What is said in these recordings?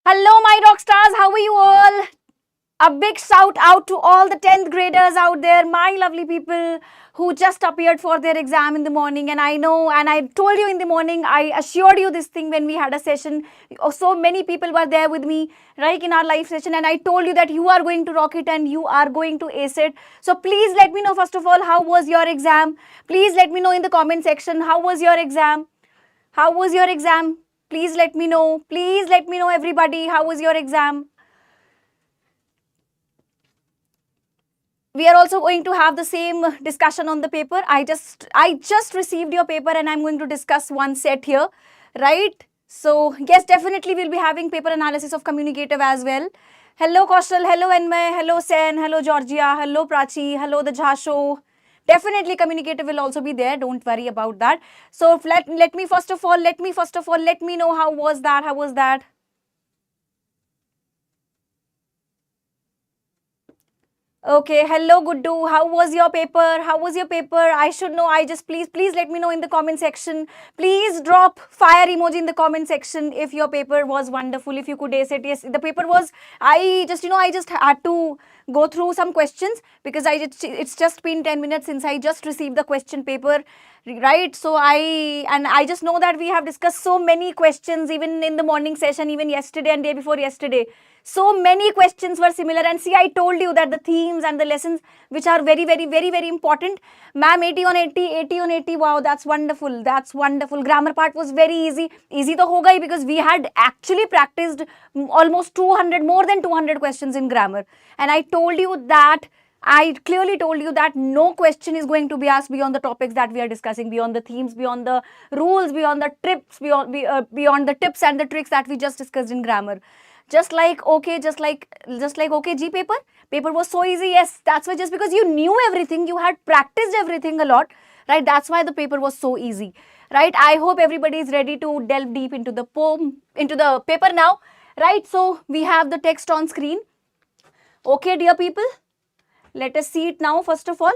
Hello, my rock stars. How are you all? A big shout out to all the 10th graders out there, my lovely people who just appeared for their exam in the morning. And I know, and I told you in the morning, I assured you this thing when we had a session. So many people were there with me, right, in our live session. And I told you that you are going to rock it and you are going to ace it. So please let me know, first of all, how was your exam? Please let me know in the comment section, how was your exam? How was your exam? Please let me know. Please let me know, everybody, how was your exam? We are also going to have the same discussion on the paper. I just received your paper and I'm going to discuss one set here, right? So yes, definitely we'll be having paper analysis of communicative as well. Hello Kaushal, hello Enmay, hello Sen, hello Georgia, hello Prachi, hello the Jha show. Definitely communicative will also be there, don't worry about that. So let me first of all let me know how was that. Okay, hello Guddu. How was your paper? How was your paper? I should know. I just please let me know in the comment section. Please drop fire emoji in the comment section if your paper was wonderful. If you could ace it. Yes, the paper was. I just had to go through some questions because it's just been 10 minutes since I just received the question paper, right? So I just know that we have discussed so many questions even in the morning session, even yesterday and day before yesterday. So many questions were similar, and see, I told you that the themes and the lessons which are very important. Ma'am, 80 on 80, 80 on 80. Wow, that's wonderful. That's wonderful. Grammar part was very easy. Easy to hoga hi because we had actually practiced almost 200, more than 200 questions in grammar. And I clearly told you that no question is going to be asked beyond the topics that we are discussing, beyond the themes, beyond the rules, beyond the trips, beyond the tips and the tricks that we just discussed in grammar. Just like okay, G paper was so easy. Yes, that's why, just because you knew everything, you had practiced everything a lot, right? That's why the paper was so easy, right? I hope everybody is ready to delve deep into the into the paper now, right? So we have the text on screen. Okay, dear people, let us see it now. First of all,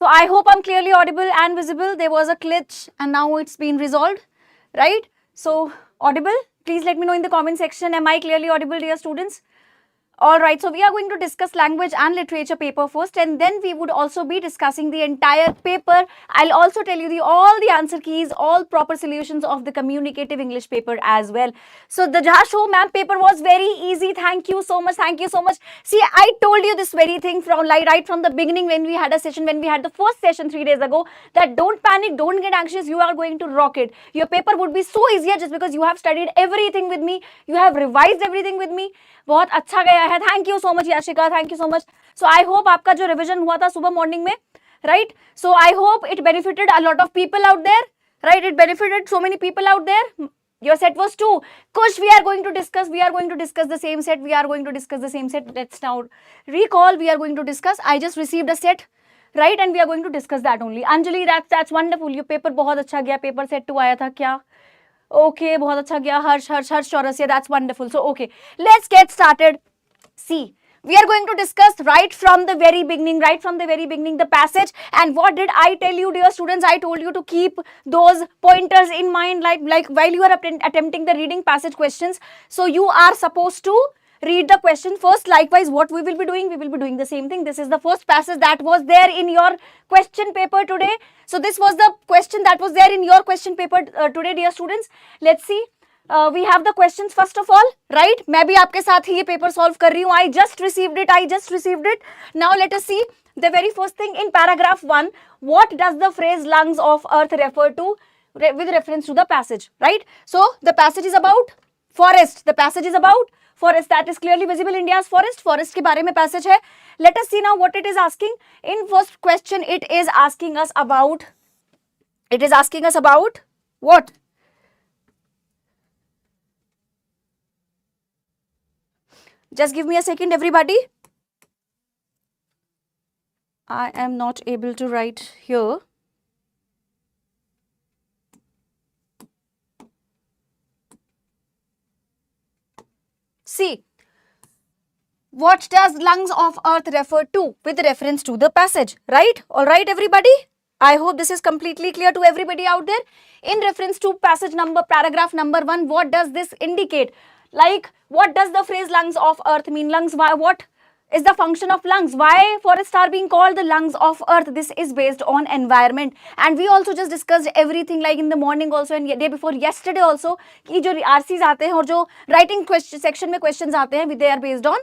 So I hope I'm clearly audible and visible. There was a glitch and now it's been resolved, right? So audible, please let me know in the comment section. Am I clearly audible, dear students? Alright, so we are going to discuss language and literature paper first, and then we would also be discussing the entire paper. I'll also tell you all the answer keys, all proper solutions of the communicative English paper as well. So the show ma'am paper was very easy. Thank you so much. Thank you so much. See, I told you this very thing from right from the beginning when we had a session, when we had the first session 3 days ago, that don't panic, don't get anxious. You are going to rock it. Your paper would be so easier just because you have studied everything with me. You have revised everything with me. बहुत अच्छा गया है. Thank you so much Yashika, thank you so much. So I hope आपका जो revision हुआ था सुबह morning में, right, so I hope it benefited a lot of people out there, right, it benefited so many people out there. Your set was 2. Kush, we are going to discuss the same set. Let's now recall. We are going to discuss. I just received a set, right, and we are going to discuss that only. Anjali, that's wonderful. Your paper बहुत अच्छा गया. Paper set 2 आया था क्या? Okay, बहुत अच्छा गया. हर्ष Chaurasia, that's wonderful. So okay, let's get started. See, we are going to discuss right from the very beginning the passage. And what did I tell you, dear students? I told you to keep those pointers in mind, like while you are attempting the reading passage questions. So you are supposed to read the question first. Likewise, what we will be doing the same thing. This is the first passage that was there in your question paper today. So this was the question that was there in your question paper today, dear students. Let's see. We have the questions first of all, right? मैं भी आपके साथ ही ये paper solve कर रही हूँ. I just received it. Now let us see the very first thing in paragraph 1. What does the phrase lungs of earth refer to with reference to the passage, right? So the passage is about forest. That is clearly visible. India's forest के बारे में passage है. Let us see now what it is asking. In first question, it is asking us about what? Just give me a second, everybody. I am not able to write here. See, what does lungs of earth refer to with reference to the passage, right? All right, everybody. I hope this is completely clear to everybody out there. In reference to paragraph number 1, what does this indicate? Like, what does the phrase lungs of earth mean? Lungs, why, what is the function of lungs? Why forests are being called the lungs of earth? This is based on environment. And we also just discussed everything, like in the morning also and day before yesterday also, कि जो RCs आते हैं और जो writing question section में questions आते हैं, they are based on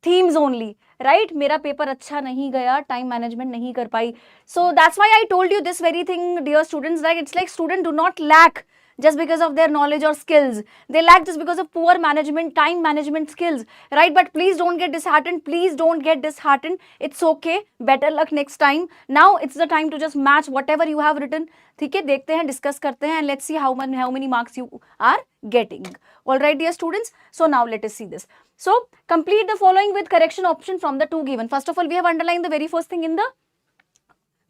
themes only, right? मेरा पेपर अच्छा नहीं गया, time management नहीं कर पाई. So that's why I told you this very thing, dear students, like it's like students do not lack just because of their knowledge or skills. They lack just because of poor management, time management skills, right? But please don't get disheartened. It's okay. Better luck next time. Now it's the time to just match whatever you have written. ठीक है, देखते हैं, discuss करते हैं, and let's see how many marks you are getting. All right, dear students. So now let us see this. So complete the following with correction option from the 2 given. First of all, we have underlined the very first thing in the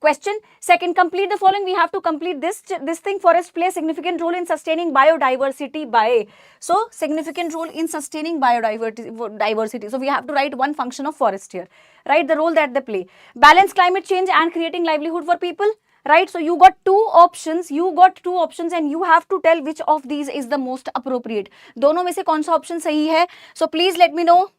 question. Second, complete the following. We have to complete this thing. Forest play significant role in sustaining biodiversity by. So significant role in sustaining biodiversity. So we have to write one function of forest here, right? The role that they play. Balance climate change and creating livelihood for people, right? So you got two options and you have to tell which of these is the most appropriate. दोनों में से कौन सा option सही है? So please let me know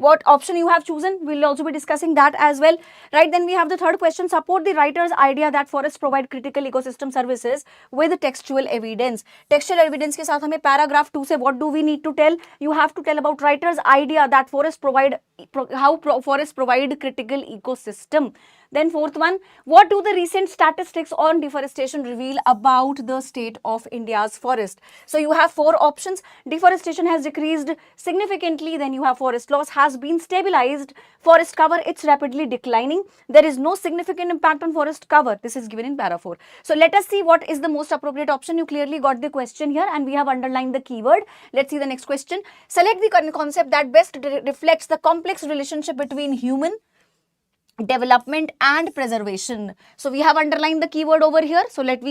what option you have chosen. We'll also be discussing that as well, right? Then we have the third question. Support the writer's idea that forests provide critical ecosystem services with textual evidence. Textual evidence के साथ हमें paragraph 2 से what do we need to tell? You have to tell about writer's idea that forests provide critical ecosystem. Then fourth one, what do the recent statistics on deforestation reveal about the state of India's forest? So you have 4 options. Deforestation has decreased significantly. Then you have forest loss has been stabilized. Forest cover, it's rapidly declining. There is no significant impact on forest cover. This is given in para 4. So let us see what is the most appropriate option. You clearly got the question here and we have underlined the keyword. Let's see the next question. Select the concept that best reflects the complex relationship between human, development and preservation. So we have underlined the keyword over here. So let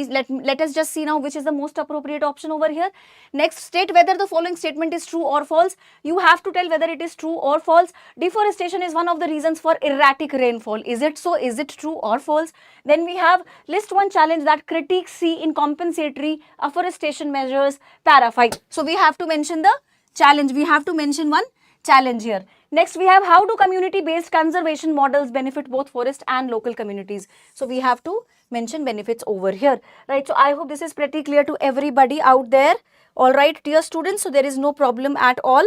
us just see now which is the most appropriate option over here. Next, state whether the following statement is true or false. You have to tell whether it is true or false. Deforestation is one of the reasons for erratic rainfall. Is it so? Is it true or false? Then we have list one challenge that critics see in compensatory afforestation measures, para 5. So we have to mention the challenge. We have to mention one challenge here. Next, we have how do community-based conservation models benefit both forest and local communities. So we have to mention benefits over here, right? So I hope this is pretty clear to everybody out there. All right, dear students, so there is no problem at all.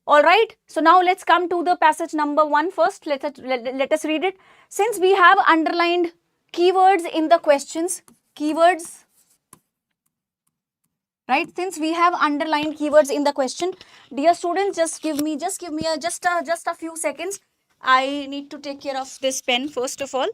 All right, so now let's come to the passage number 1 first. Let us read it. Since we have underlined keywords in the questions, keywords, right? Since we have underlined keywords in the question, dear students, just give me just a few seconds. I need to take care of this pen first of all.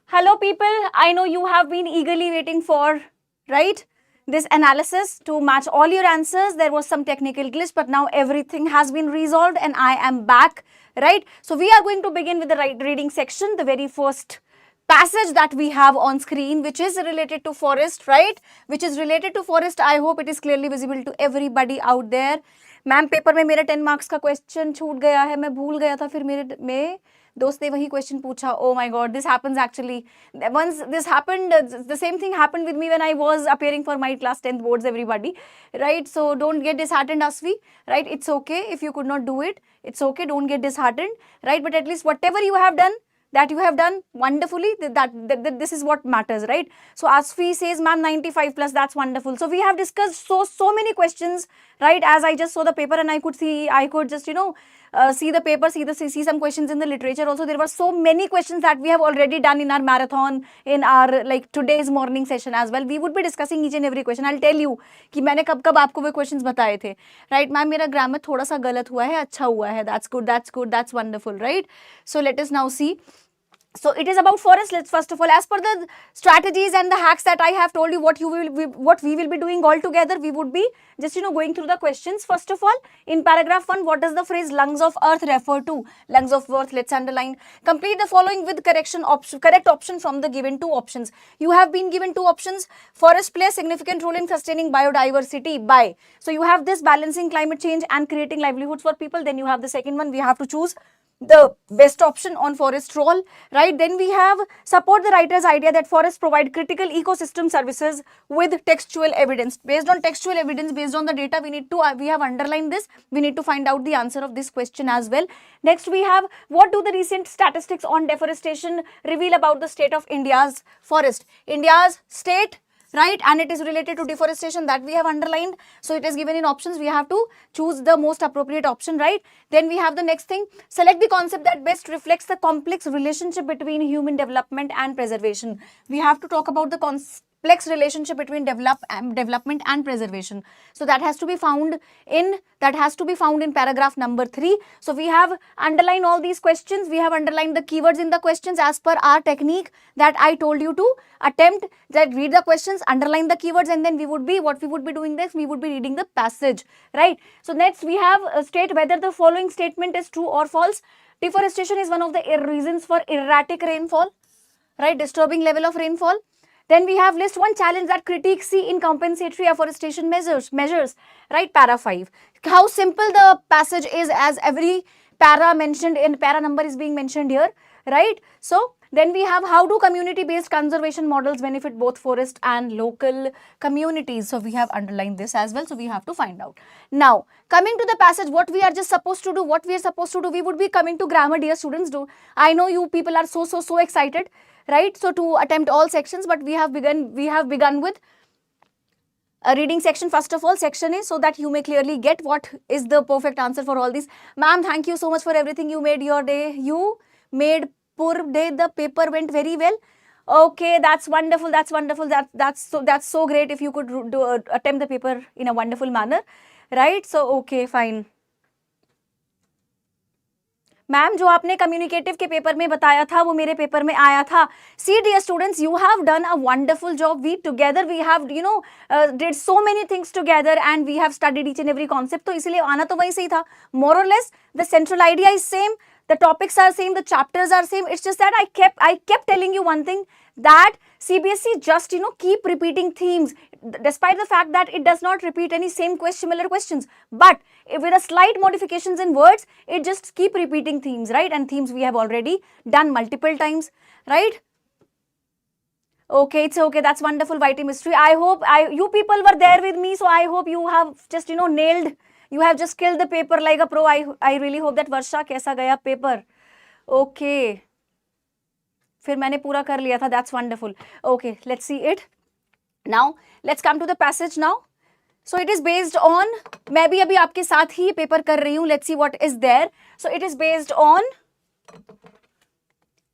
Hello people, I know you have been eagerly waiting for, right, this analysis to match all your answers. There was some technical glitch, but now everything has been resolved and I am back, right? So we are going to begin with the reading section, the very first passage that we have on screen, which is related to forest, right? Which is related to forest. I hope it is clearly visible to everybody out there. Ma'am paper में मेरा 10 marks का question छूट गया है, मैं भूल गया था, फिर मेरे दोस्त ने वही क्वेश्चन पूछा. Oh my God, this happens actually. Once this happened, the same thing happened with me when I was appearing for my class 10th boards, everybody, right? So don't get disheartened, Asvi, right? It's okay if you could not do it. It's okay, don't get disheartened, right? But at least whatever you have done, that you have done wonderfully, that this is what matters, right? So Asfi says, ma'am, 95 plus, that's wonderful. So we have discussed so many questions, right? As I just saw the paper and I could just, see the paper, see some questions in the literature also. There were so many questions that we have already done in our marathon, in our like today's morning session as well. We would be discussing each and every question. I'll tell you कि मैंने कब आपको वो questions बताए थे, right? Ma'am मेरा grammar थोड़ा सा गलत हुआ है, अच्छा हुआ है. That's good, that's wonderful, right? So let us now see. So it is about forest. Let's first of all, as per the strategies and the hacks that I have told you, what we will be doing all together, we would be just going through the questions. First of all, in paragraph 1, what does the phrase lungs of earth refer to? Lungs of earth, let's underline. Complete the following with correct option from the given two options. You have been given two options. Forest play a significant role in sustaining biodiversity by. So you have this balancing climate change and creating livelihoods for people. Then you have the second one. We have to choose the best option on forest role, right? Then we have support the writer's idea that forests provide critical ecosystem services with textual evidence. Based on textual evidence, based on the data, we have underlined this. We need to find out the answer of this question as well. Next, we have what do the recent statistics on deforestation reveal about the state of India's forest? India's state, right? And it is related to deforestation, that we have underlined. So it is given in options. We have to choose the most appropriate option, right? Then we have the next thing. Select the concept that best reflects the complex relationship between human development and preservation. We have to talk about the complex relationship between development and preservation. So that has to be found in paragraph number 3. So we have underlined all these questions. We have underlined the keywords in the questions as per our technique that I told you to attempt. That read the questions, underline the keywords, and then we would be doing this. We would be reading the passage, right? So next we have state whether the following statement is true or false. Deforestation is one of the reasons for erratic rainfall, right? Disturbing level of rainfall. Then we have list one challenge that critics see in compensatory afforestation measures, right? Para 5. How simple the passage is, as every para mentioned in para number is being mentioned here, right? So then we have how do community-based conservation models benefit both forest and local communities. So we have underlined this as well. So we have to find out. Now, coming to the passage, what we are supposed to do, we would be coming to grammar, dear students. I know you people are so excited, right? So to attempt all sections, but we have begun with a reading section. First of all, section A, so that you may clearly get what is the perfect answer for all these. Ma'am, thank you so much for everything. You made your day. You made poor day. The paper went very well. Okay, that's wonderful. That's so great. If you could attempt the paper in a wonderful manner, right? So okay, fine. Ma'am जो आपने communicative के paper में बताया था वो मेरे paper में आया था. See dear students, you have done a wonderful job. We together we have did so many things together and we have studied each and every concept. तो इसलिए आना तो वही सही था. More or less the central idea is same, the topics are same, the chapters are same. It's just that I kept telling you one thing, that CBSE just keep repeating themes, despite the fact that it does not repeat any similar questions, but with a slight modifications in words, it just keep repeating themes, right? And themes we have already done multiple times, right? Okay, it's okay. That's wonderful. Whitey mystery. I hope you people were there with me, so I hope you have just nailed. You have just killed the paper like a pro. I really hope that Varsha कैसा गया paper. Okay. फिर मैंने पूरा कर लिया था. That's wonderful. Okay, let's see it. Now, let's come to the passage now. So it is based on, मैं भी अभी आपके साथ ही पेपर कर रही हूँ. Let's see what is there. So it is based on,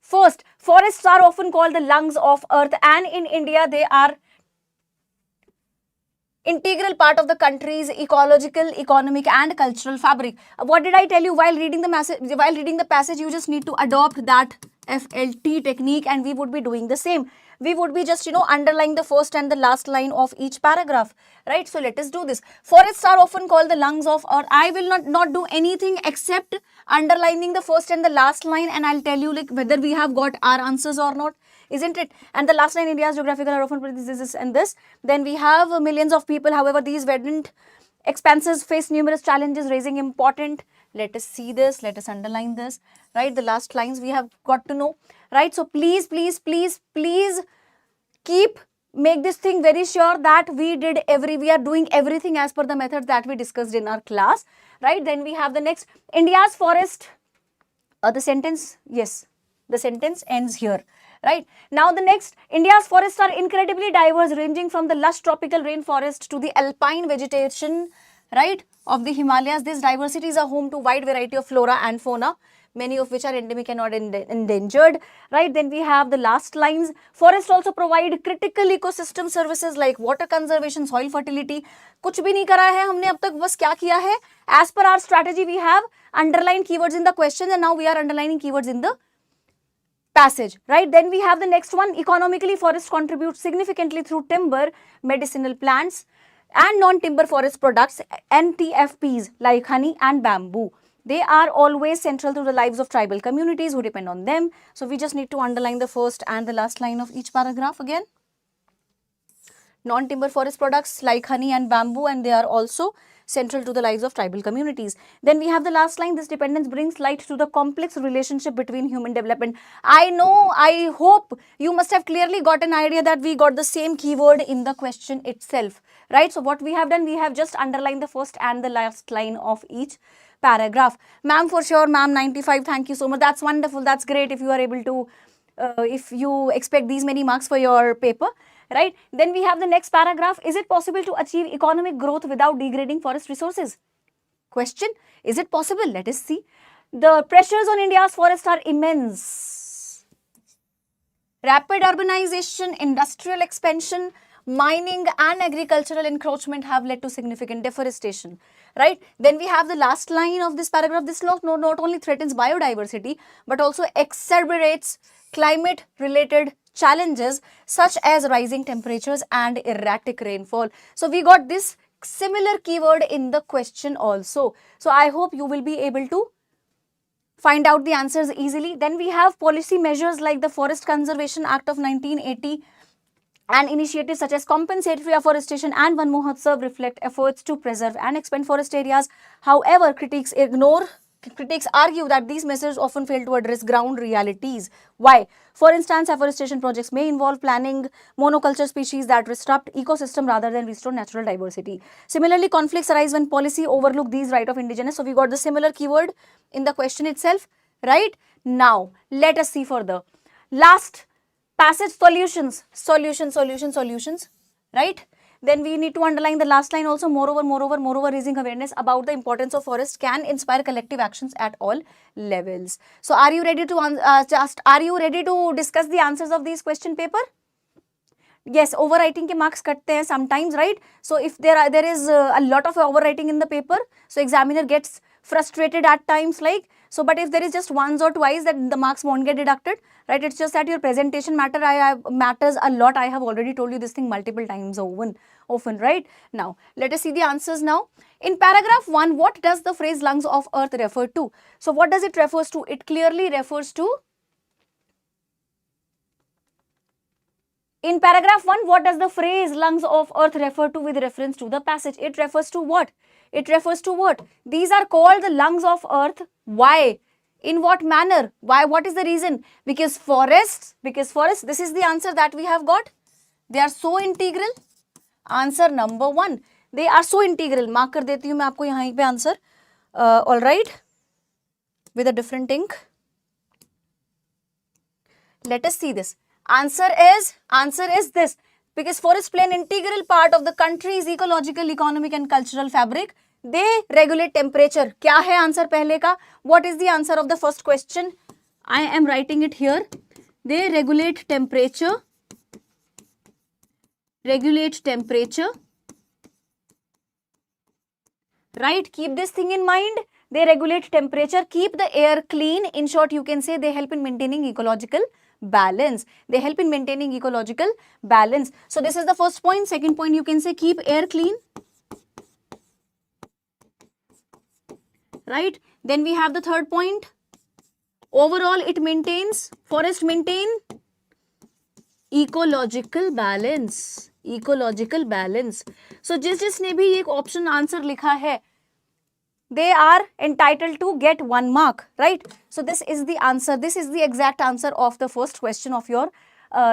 first, forests are often called the lungs of earth, and in India they are integral part of the country's ecological, economic and cultural fabric. What did I tell you while reading the passage? You just need to adopt that FLT technique, and we would be doing the same. We would be just, underlying the first and the last line of each paragraph, right? So let us do this. Forests are often called the lungs of earth. I will not do anything except underlining the first and the last line, and I'll tell you like whether we have got our answers or not, isn't it? And the last line, India's geographical are often this and this. Then we have millions of people. However, these verdant expanses face numerous challenges, raising important. Let us see this. Let us underline this, right? The last lines we have got to know, right? So please, please, please, please make this thing very sure that we are doing everything as per the method that we discussed in our class, right? Then we have the next, India's forest. The sentence ends here, right? Now the next, India's forests are incredibly diverse, ranging from the lush tropical rainforest to the alpine vegetation, right, of the Himalayas. These diversities are home to wide variety of flora and fauna, many of which are endemic and not endangered, right? Then we have the last lines. Forests also provide critical ecosystem services like water conservation, soil fertility. कुछ भी नहीं करा है हमने अब तक, बस क्या किया है? As per our strategy, we have underlined keywords in the question, and now we are underlining keywords in the passage, right? Then we have the next one. Economically, forests contribute significantly through timber, medicinal plants, and non-timber forest products, NTFPs, like honey and bamboo. They are always central to the lives of tribal communities who depend on them. So we just need to underline the first and the last line of each paragraph again. Non-timber forest products like honey and bamboo, and they are also central to the lives of tribal communities. Then we have the last line. This dependence brings light to the complex relationship between human development. I hope you must have clearly got an idea that we got the same keyword in the question itself, right? So what we have done, we have just underlined the first and the last line of each paragraph. Ma'am, for sure, ma'am, 95, thank you so much. That's wonderful. That's great if you are able to, if you expect these many marks for your paper, right? Then we have the next paragraph. Is it possible to achieve economic growth without degrading forest resources? Question, is it possible? Let us see. The pressures on India's forests are immense. Rapid urbanization, industrial expansion, mining and agricultural encroachment have led to significant deforestation, right? Then we have the last line of this paragraph. This law not only threatens biodiversity, but also exacerbates climate-related challenges such as rising temperatures and erratic rainfall. So we got this similar keyword in the question also. So I hope you will be able to find out the answers easily. Then we have policy measures like the Forest Conservation Act of 1980 and initiatives such as compensatory afforestation and Van Mahotsav reflect efforts to preserve and expand forest areas. However, critics argue that these measures often fail to address ground realities. Why? For instance, afforestation projects may involve planning monoculture species that disrupt ecosystem rather than restore natural diversity. Similarly, conflicts arise when policy overlook these rights of indigenous. So we got the similar keyword in the question itself, right? Now, let us see further. Last passage, solutions, right? Then we need to underline the last line also. Moreover, raising awareness about the importance of forest can inspire collective actions at all levels. So are you ready to discuss the answers of these question paper? Yes, overwriting ke marks katte hain sometimes, right? So if there is a lot of overwriting in the paper, so examiner gets frustrated at times, like, so but if there is just once or twice, that the marks won't get deducted, right? It's just that your presentation matters a lot. I have already told you this thing multiple times often, right? Now, let us see the answers now. In paragraph 1, what does the phrase lungs of earth refer to? So what does it refers to? It clearly refers to, in paragraph 1, what does the phrase lungs of earth refer to with reference to the passage? It refers to what? It refers to what? These are called the lungs of earth. Why? In what manner? Why? What is the reason? Because forests, this is the answer that we have got. They are so integral. Answer number 1. They are so integral. Mark कर देती हूँ मैं आपको यहाँ पे answer. All right. With a different ink. Let us see this. Answer is this. Because forests play an integral part of the country's ecological, economic and cultural fabric. They regulate temperature. क्या है answer पहले का? What is the answer of the first question? I am writing it here. They regulate temperature. Right? Keep this thing in mind. they regulate temperature, keep the air clean. In short, you can say they help in maintaining ecological balance. They help in maintaining ecological balance. So this is the first point. Second point, you can say keep air clean, right? Then we have the third point. Overall, it maintains, forest maintain ecological balance. Ecological balance. So जिसने भी एक option answer लिखा है, they are entitled to get 1 mark, right? So this is the answer. This is the exact answer of the first question of your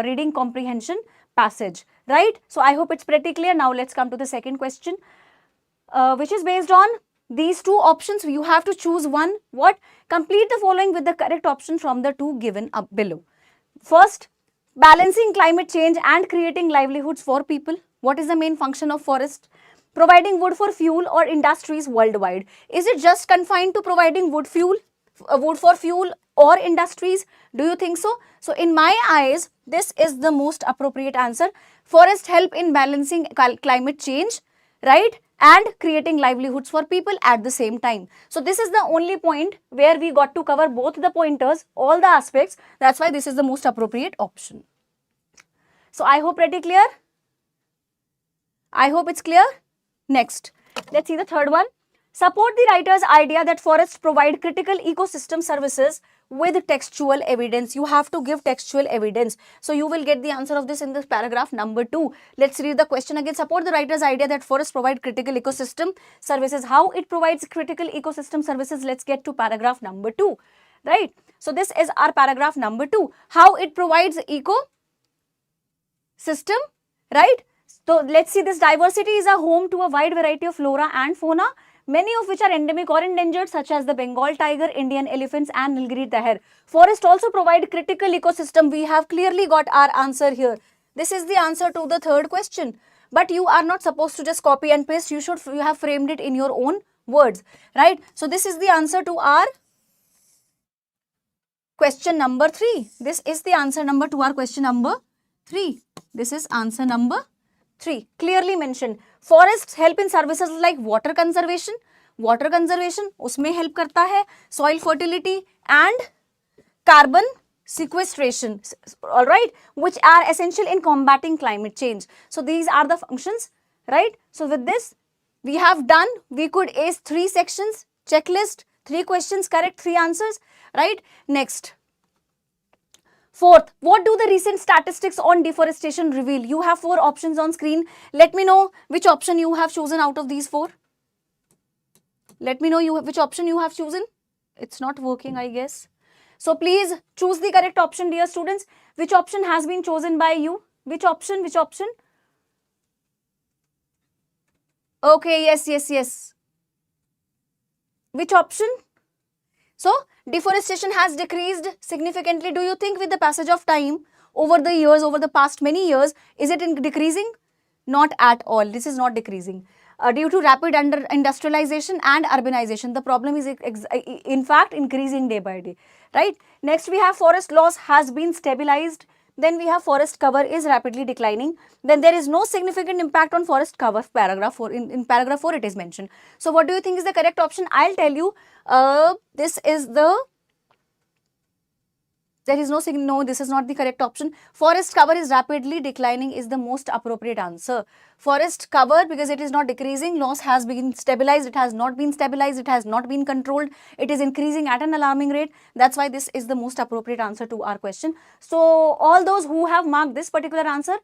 reading comprehension passage, right? So I hope it's pretty clear. Now let's come to the second question, which is based on these two options. You have to choose one. What? Complete the following with the correct option from the two given up below. First, balancing climate change and creating livelihoods for people. What is the main function of forest? Providing wood for fuel or industries worldwide. Is it just confined to providing wood for fuel or industries? Do you think so? So in my eyes, this is the most appropriate answer. Forests help in balancing climate change, right? And creating livelihoods for people at the same time. So this is the only point where we got to cover both the pointers, all the aspects. That's why this is the most appropriate option. So I hope pretty clear. I hope it's clear. Next, let's see the third one. Support the writer's idea that forests provide critical ecosystem services with textual evidence. You have to give textual evidence. So you will get the answer of this in this paragraph number 2. Let's read the question again. Support the writer's idea that forests provide critical ecosystem services. How it provides critical ecosystem services? Let's get to paragraph number 2, right? So this is our paragraph number 2. How it provides ecosystem, right? So let's see, this diversity is a home to a wide variety of flora and fauna, many of which are endemic or endangered, such as the Bengal tiger, Indian elephants and Nilgiri tahr. Forests also provide critical ecosystem. We have clearly got our answer here. This is the answer to the third question. But you are not supposed to just copy and paste. You have framed it in your own words, right? So this is the answer to our question number 3. This is the answer number to our question number 3. This is answer number 3. Clearly mentioned. Forests help in services like water conservation. Water conservation उसमें help करता है. Soil fertility and carbon sequestration, all right, which are essential in combating climate change. So these are the functions, right? So with this, we have done, we could ace 3 sections, checklist, 3 questions, correct, 3 answers, right? Next. Fourth, what do the recent statistics on deforestation reveal? You have 4 options on screen. Let me know which option you have chosen out of these 4. Let me know which option you have chosen. It's not working, I guess. So please choose the correct option, dear students. Which option has been chosen by you? Which option? Which option? Okay, yes. Which option? So, deforestation has decreased significantly. Do you think with the passage of time, over the years, over the past many years, is it decreasing? Not at all. This is not decreasing. Due to rapid industrialization and urbanization, the problem is in fact increasing day by day, right? Next, we have forest loss has been stabilized. Then we have forest cover is rapidly declining. Then there is no significant impact on forest cover. Paragraph 4, in paragraph 4 it is mentioned. So what do you think is the correct option? I'll tell you, this is the, there is no, this is not the correct option. Forest cover is rapidly declining is the most appropriate answer. Forest cover, because it is not decreasing, loss has been stabilized, it has not been stabilized, it has not been controlled, it is increasing at an alarming rate. That's why this is the most appropriate answer to our question. So all those who have marked this particular answer,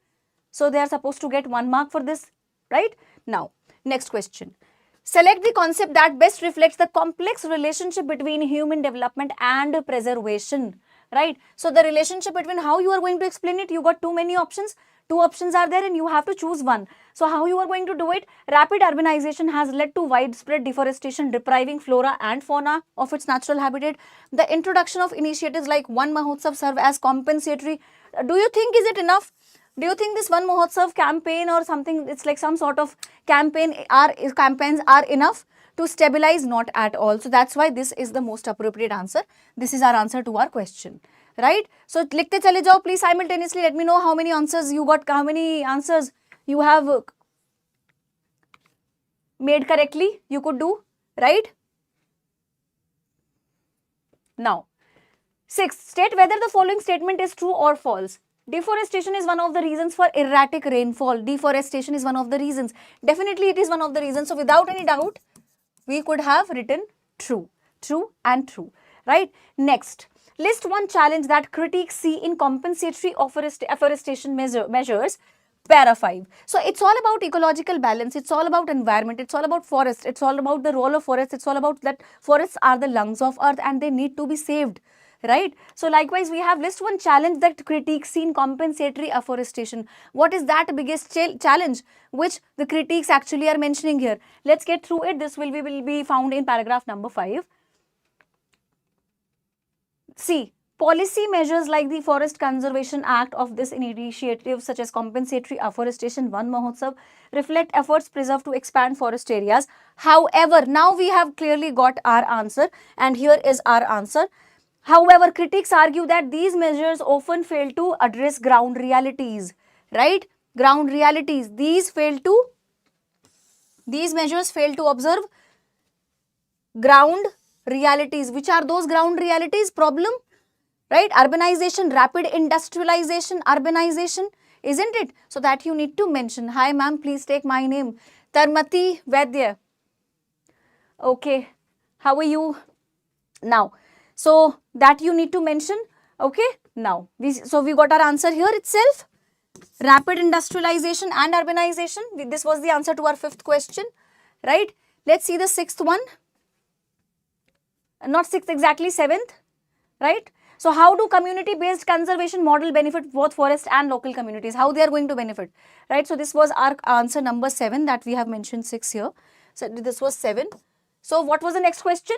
so they are supposed to get 1 mark for this, right? Now, next question. Select the concept that best reflects the complex relationship between human development and preservation. Right? So the relationship between how you are going to explain it, you got too many options. 2 options are there and you have to choose one. So how you are going to do it? Rapid urbanization has led to widespread deforestation, depriving flora and fauna of its natural habitat. The introduction of initiatives like One Mahotsav serve as compensatory. Do you think is it enough? Do you think this One Mahotsav campaign or something, it's like some sort of campaigns are enough to stabilize? Not at all. So that's why this is the most appropriate answer. This is our answer to our question, right? So likhte chale jao, please simultaneously let me know how many answers you got, how many answers you have made correctly, you could do, right? Now, sixth, state whether the following statement is true or false. Deforestation is one of the reasons for erratic rainfall. Deforestation is one of the reasons. Definitely it is one of the reasons. So without any doubt, we could have written true, true and true, right? Next, list one challenge that critics see in compensatory afforestation measures. Para 5. So it's all about ecological balance, it's all about environment, it's all about forest, it's all about the role of forest, it's all about that forests are the lungs of earth and they need to be saved, right? So likewise, we have list one challenge that critics see in compensatory afforestation. What is that biggest challenge which the critics actually are mentioning here? Let's get through it. This will be found in paragraph number 5. See, policy measures like the Forest Conservation Act of this initiative such as compensatory afforestation Van Mahotsav reflect efforts preserved to expand forest areas. However, now we have clearly got our answer and here is our answer. However, critics argue that these measures often fail to address ground realities, right? Ground realities. These measures fail to observe ground realities. Which are those ground realities? Problem, right? Urbanization, rapid industrialization, urbanization, isn't it? So that you need to mention. Hi ma'am, please take my name. Tarmati Vaidya. Okay, how are you? Now, so that you need to mention. Okay, now we got our answer here itself. Rapid industrialization and urbanization. This was the answer to our fifth question, right? Let's see the sixth one. Not sixth exactly, seventh, right? So how do community-based conservation model benefit both forest and local communities? How they are going to benefit, right? So this was our answer number 7 that we have mentioned 6 here. So this was 7. So what was the next question?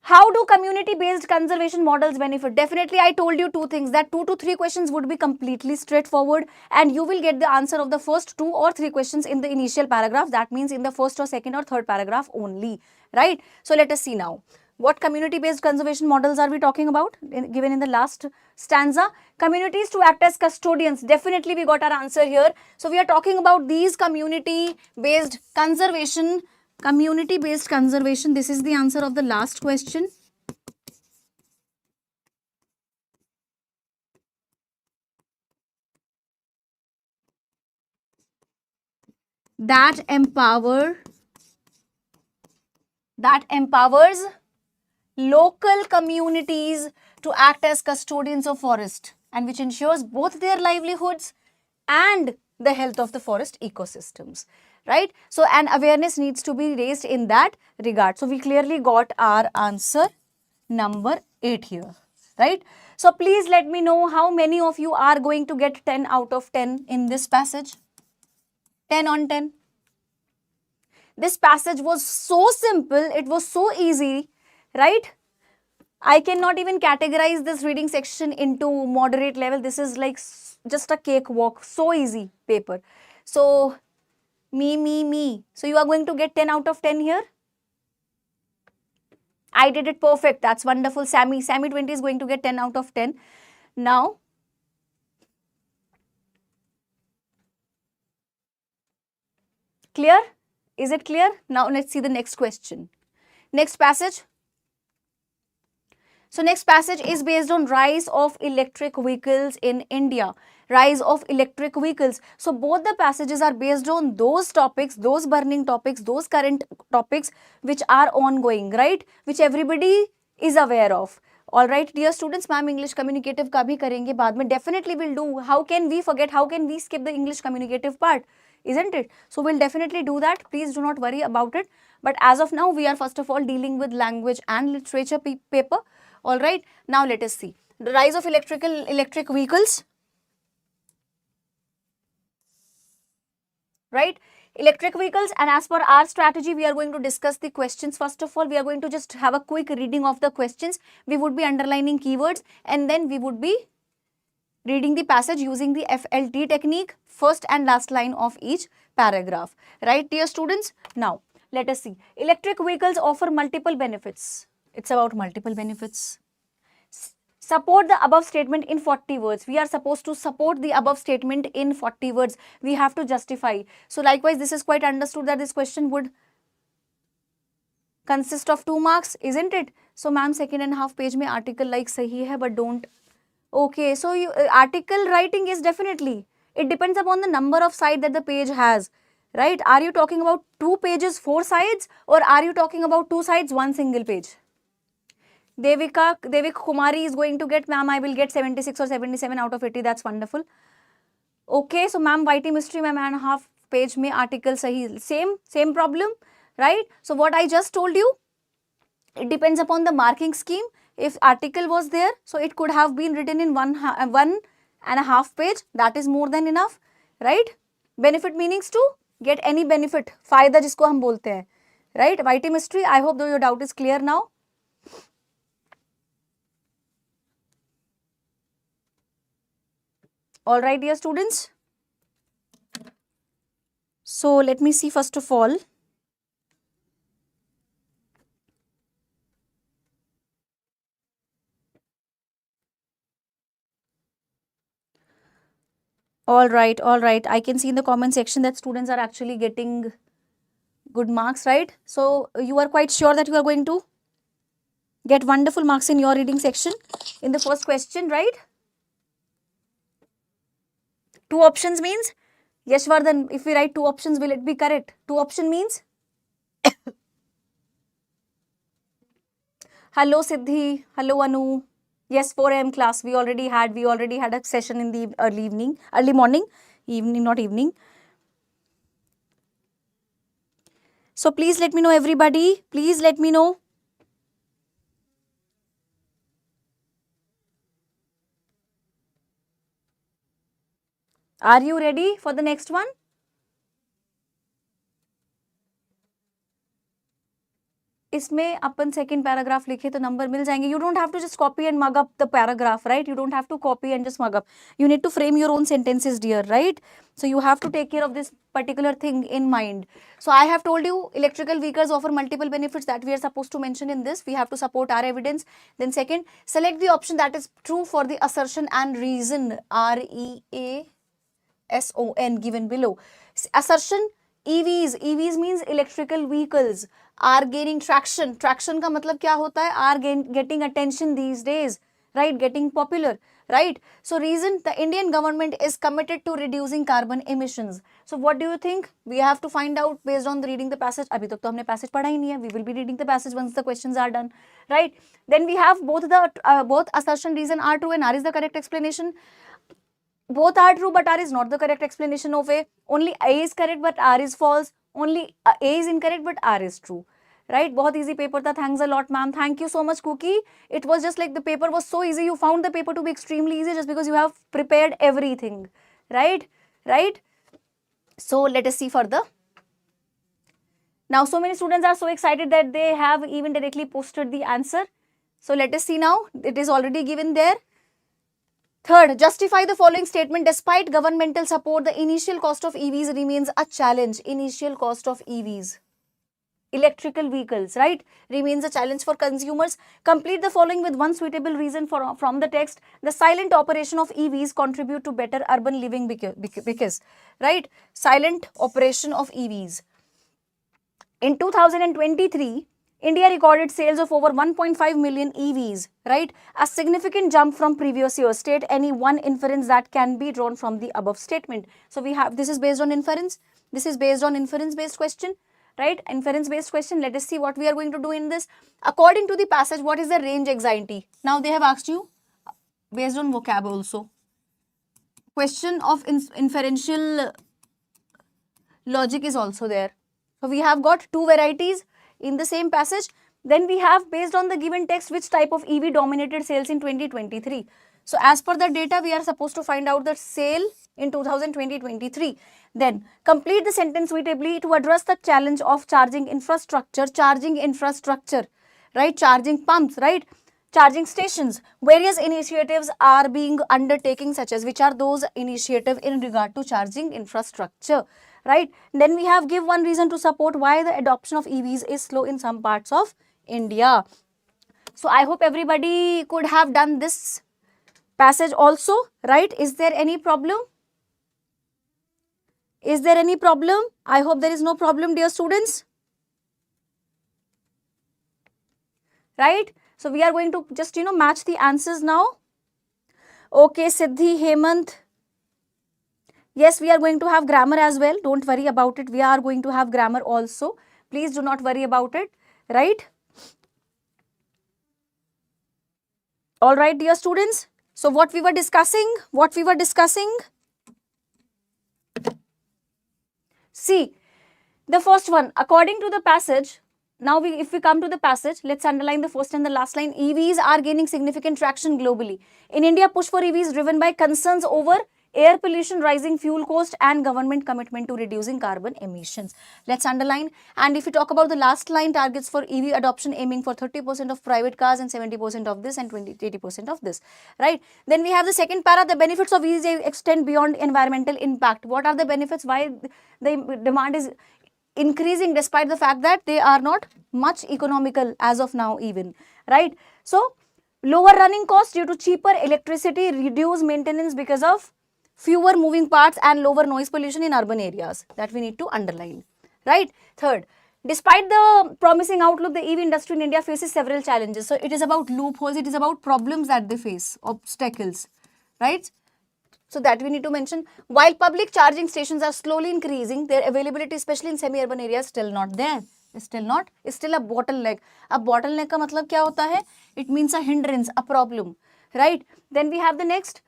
How do community-based conservation models benefit? Definitely, I told you 2 things, that 2 to 3 questions would be completely straightforward and you will get the answer of the first 2 or 3 questions in the initial paragraph. That means in the first or second or third paragraph only, right? So let us see now. What community-based conservation models are we talking about? Given in the last stanza, communities to act as custodians. Definitely we got our answer here. So we are talking about these community-based conservation. Community-based conservation. This is the answer of the last question. That empowers local communities to act as custodians of forest and which ensures both their livelihoods and the health of the forest ecosystems, right? So an awareness needs to be raised in that regard. So we clearly got our answer number 8 here, right? So please let me know how many of you are going to get 10 out of 10 in this passage. 10 on 10. This passage was so simple, it was so easy, right? I cannot even categorize this reading section into moderate level. This is like just a cakewalk, so easy paper. So, me. So, you are going to get 10 out of 10 here. I did it perfect. That's wonderful. Sammy 20 is going to get 10 out of 10. Now, clear? Is it clear? Now, let's see the next question. Next passage. So next passage is based on rise of electric vehicles in India. Rise of electric vehicles. So both the passages are based on those topics, those burning topics, those current topics which are ongoing, right? Which everybody is aware of. Alright, dear students, ma'am English communicative का भी करेंगे बाद में. Definitely will do. How can we forget? How can we skip the English communicative part? Isn't it? So we'll definitely do that. Please do not worry about it. But as of now, we are first of all dealing with language and literature paper. All right, now let us see the rise of electric vehicles, right? Electric vehicles, and as per our strategy, we are going to discuss the questions. First of all, we are going to just have a quick reading of the questions. We would be underlining keywords and then we would be reading the passage using the FLT technique, first and last line of each paragraph, right, dear students? Now, let us see. Electric vehicles offer multiple benefits. It's about multiple benefits. Support the above statement in 40 words. We are supposed to support the above statement in 40 words. We have to justify. So likewise, this is quite understood that this question would consist of 2 marks, isn't it? So ma'am, 2.5 page में article like सही है, but don't. Okay, so you, article writing is definitely, it depends upon the number of sides that the page has, right? Are you talking about 2 pages, 4 sides, or are you talking about 2 sides, 1 single page? Devik Kumari is going to get, ma'am, I will get 76 or 77 out of 80. That's wonderful. Okay, so ma'am, YT mystery, ma'am, and half page में article सही, same problem, right? So what I just told you, it depends upon the marking scheme. If article was there, so it could have been written in 1.5 page. That is more than enough, right? Benefit meanings to get any benefit, फायदा जिसको हम बोलते हैं, right? YT mystery, I hope though your doubt is clear now. All right, dear students. So let me see first of all. All right. I can see in the comment section that students are actually getting good marks, right? So you are quite sure that you are going to get wonderful marks in your reading section in the first question, right? 2 options means, Yashvardhan, if we write 2 options, will it be correct? 2 option means? Hello Siddhi, hello Anu. Yes, 4 AM class we already had a session in the early morning, not evening. So please let me know, everybody. Please let me know. Are you ready for the next one? इसमें अपन second paragraph लिखे तो number मिल जाएंगे. You don't have to just copy and mug up the paragraph, right? You don't have to copy and just mug up. You need to frame your own sentences, dear, right? So you have to take care of this particular thing in mind. So I have told you electrical vehicles offer multiple benefits that we are supposed to mention in this. We have to support our evidence. Then second, select the option that is true for the assertion and reason, REASON, given below. Assertion, EVs means electrical vehicles are gaining traction. Traction का मतलब क्या होता है? Are getting attention these days, right? Getting popular, right? So reason, the Indian government is committed to reducing carbon emissions. So what do you think? We have to find out based on the reading the passage. अभी तक तो हमने passage पढ़ा ही नहीं है. We will be reading the passage once the questions are done, right? Then we have both assertion, reason are true and R is the correct explanation. Both are true, but R is not the correct explanation of A. Only A is correct, but R is false. Only A is incorrect, but R is true. Right? बहुत easy paper था. Thanks a lot, ma'am. Thank you so much, Cookie. It was just like the paper was so easy. You found the paper to be extremely easy just because you have prepared everything. Right? Right? So let us see further. Now, so many students are so excited that they have even directly posted the answer. So let us see now. It is already given there. Third, justify the following statement. Despite governmental support, the initial cost of EVs remains a challenge. Initial cost of EVs, electrical vehicles, right, remains a challenge for consumers. Complete the following with one suitable reason from the text. The silent operation of EVs contribute to better urban living because, right, silent operation of EVs. In 2023, India recorded sales of over 1.5 million EVs, right? A significant jump from previous years. State any one inference that can be drawn from the above statement. So we have, this is based on inference. This is based on inference-based question, right? Inference-based question. Let us see what we are going to do in this. According to the passage, what is the range anxiety? Now they have asked you based on vocab also. Question of inferential logic is also there. So we have got 2 varieties in the same passage. Then we have, based on the given text, which type of EV dominated sales in 2023. So as per the data, we are supposed to find out the sale in 2020-23. Then complete the sentence suitably to address the challenge of charging infrastructure, right? Charging pumps, right? Charging stations. Various initiatives are being undertaken, such as, which are those initiatives in regard to charging infrastructure, right? Then we have give one reason to support why the adoption of EVs is slow in some parts of India. So I hope everybody could have done this passage also, right? Is there any problem? Is there any problem? I hope there is no problem, dear students. Right? So we are going to just, match the answers now. Okay, Siddhi, Hemant. Yes, we are going to have grammar as well. Don't worry about it. We are going to have grammar also. Please do not worry about it. Right? All right, dear students. So what we were discussing? See, the first one, according to the passage, now if we come to the passage, let's underline the first and the last line. EVs are gaining significant traction globally. In India, push for EVs driven by concerns over air pollution, rising fuel cost and government commitment to reducing carbon emissions. Let's underline. And if we talk about the last line, targets for EV adoption aiming for 30% of private cars and 70% of this and 80% of this, right? Then we have the second para, the benefits of EVs extend beyond environmental impact. What are the benefits? Why the demand is increasing despite the fact that they are not much economical as of now even, right? So lower running costs due to cheaper electricity, reduce maintenance because of fewer moving parts and lower noise pollution in urban areas, that we need to underline, right? Third, despite the promising outlook, the EV industry in India faces several challenges. So it is about loopholes, it is about problems that they face, obstacles, right? So that we need to mention. While public charging stations are slowly increasing, their availability, especially in semi-urban areas, still not there. It's still a bottleneck. A bottleneck का मतलब क्या होता है? It means a hindrance, a problem, right? Then we have the next.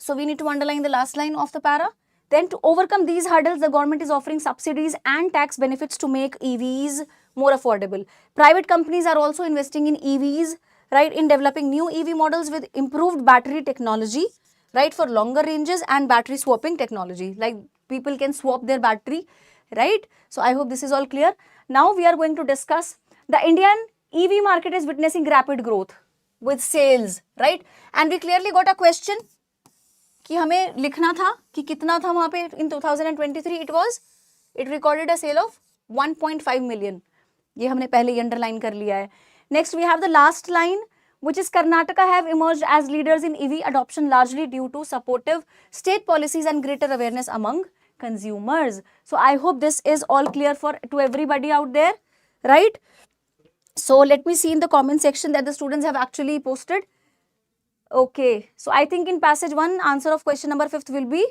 So we need to underline the last line of the para. Then to overcome these hurdles, the government is offering subsidies and tax benefits to make EVs more affordable. Private companies are also investing in EVs, right, in developing new EV models with improved battery technology, right, for longer ranges and battery swapping technology. Like people can swap their battery, right? So I hope this is all clear. Now we are going to discuss the Indian EV market is witnessing rapid growth with sales, right? And we clearly got a question कि हमें लिखना था कि कितना था वहाँ पे in 2023 it recorded a sale of 1.5 million. ये हमने पहले ही underline कर लिया है. Next we have the last line, which is Karnataka have emerged as leaders in EV adoption largely due to supportive state policies and greater awareness among consumers. So I hope this is all clear to everybody out there, right? So let me see in the comment section that the students have actually posted. Okay, so I think in passage 1, answer of question number 5th will be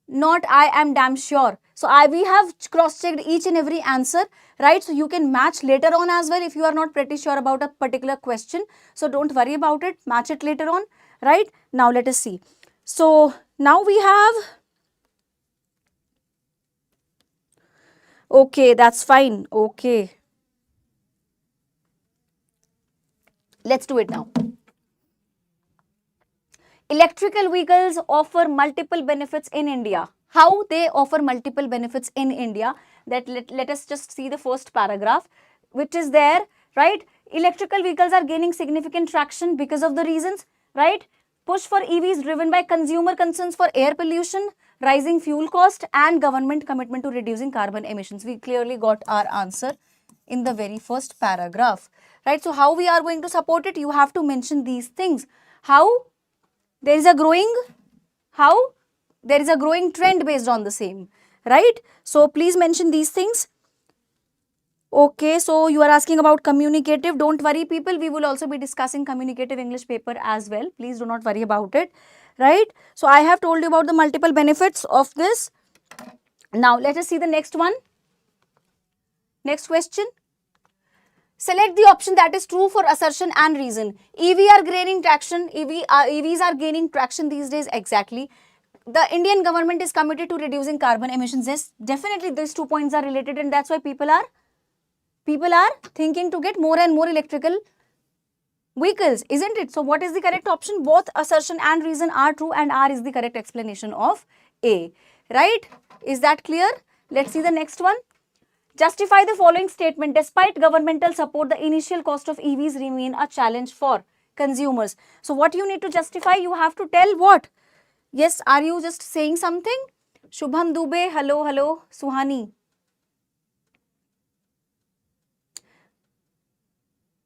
not I am damn sure. So we have cross-checked each and every answer, right? So you can match later on as well if you are not pretty sure about a particular question. So don't worry about it, match it later on, right? Now let us see. So now we have, okay, that's fine. Okay, let's do it now. Electrical vehicles offer multiple benefits in India. How they offer multiple benefits in India? That let us just see the first paragraph, which is there, right? Electrical vehicles are gaining significant traction because of the reasons, right? Push for EVs driven by consumer concerns for air pollution, rising fuel cost and government commitment to reducing carbon emissions. We clearly got our answer in the very first paragraph, right? So how we are going to support it? You have to mention these things. How? There is a growing trend based on the same, right? So please mention these things. Okay, so you are asking about communicative. Don't worry people, we will also be discussing communicative English paper as well. Please do not worry about it, right? So I have told you about the multiple benefits of this. Now let us see the next one. Next question. Select the option that is true for assertion and reason. EVs are gaining traction these days, exactly. The Indian government is committed to reducing carbon emissions. Yes, definitely these 2 points are related and that's why people are thinking to get more and more electrical vehicles, isn't it? So what is the correct option? Both assertion and reason are true and R is the correct explanation of A, right? Is that clear? Let's see the next one. Justify the following statement. Despite governmental support, the initial cost of EVs remain a challenge for consumers. So what you need to justify? You have to tell what? Yes, are you just saying something? Shubham Dubey, hello, Suhani.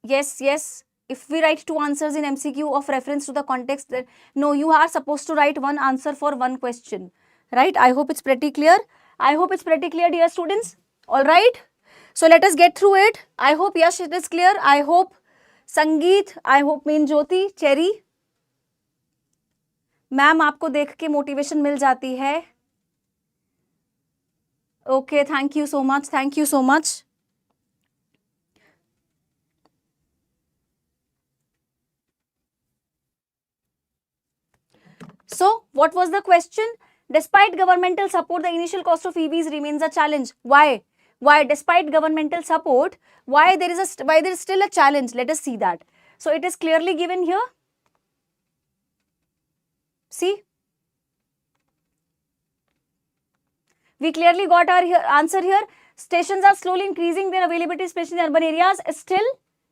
Yes. If we write 2 answers in MCQ of reference to the context, that no, you are supposed to write 1 answer for 1 question, right? I hope it's pretty clear. Dear students. All right. So let us get through it. I hope Yash it is clear. I hope Sangeet, I hope Main Jyoti, Cherry. Ma'am आपको देख के motivation मिल जाती है. Okay, thank you so much. Thank you so much. So, what was the question? Despite governmental support, the initial cost of EVs remains a challenge. Why? Why? Despite governmental support, why there is still a challenge? Let us see that. So, it is clearly given here. See, we clearly got our answer here. Stations are slowly increasing their availability, especially in urban areas. Still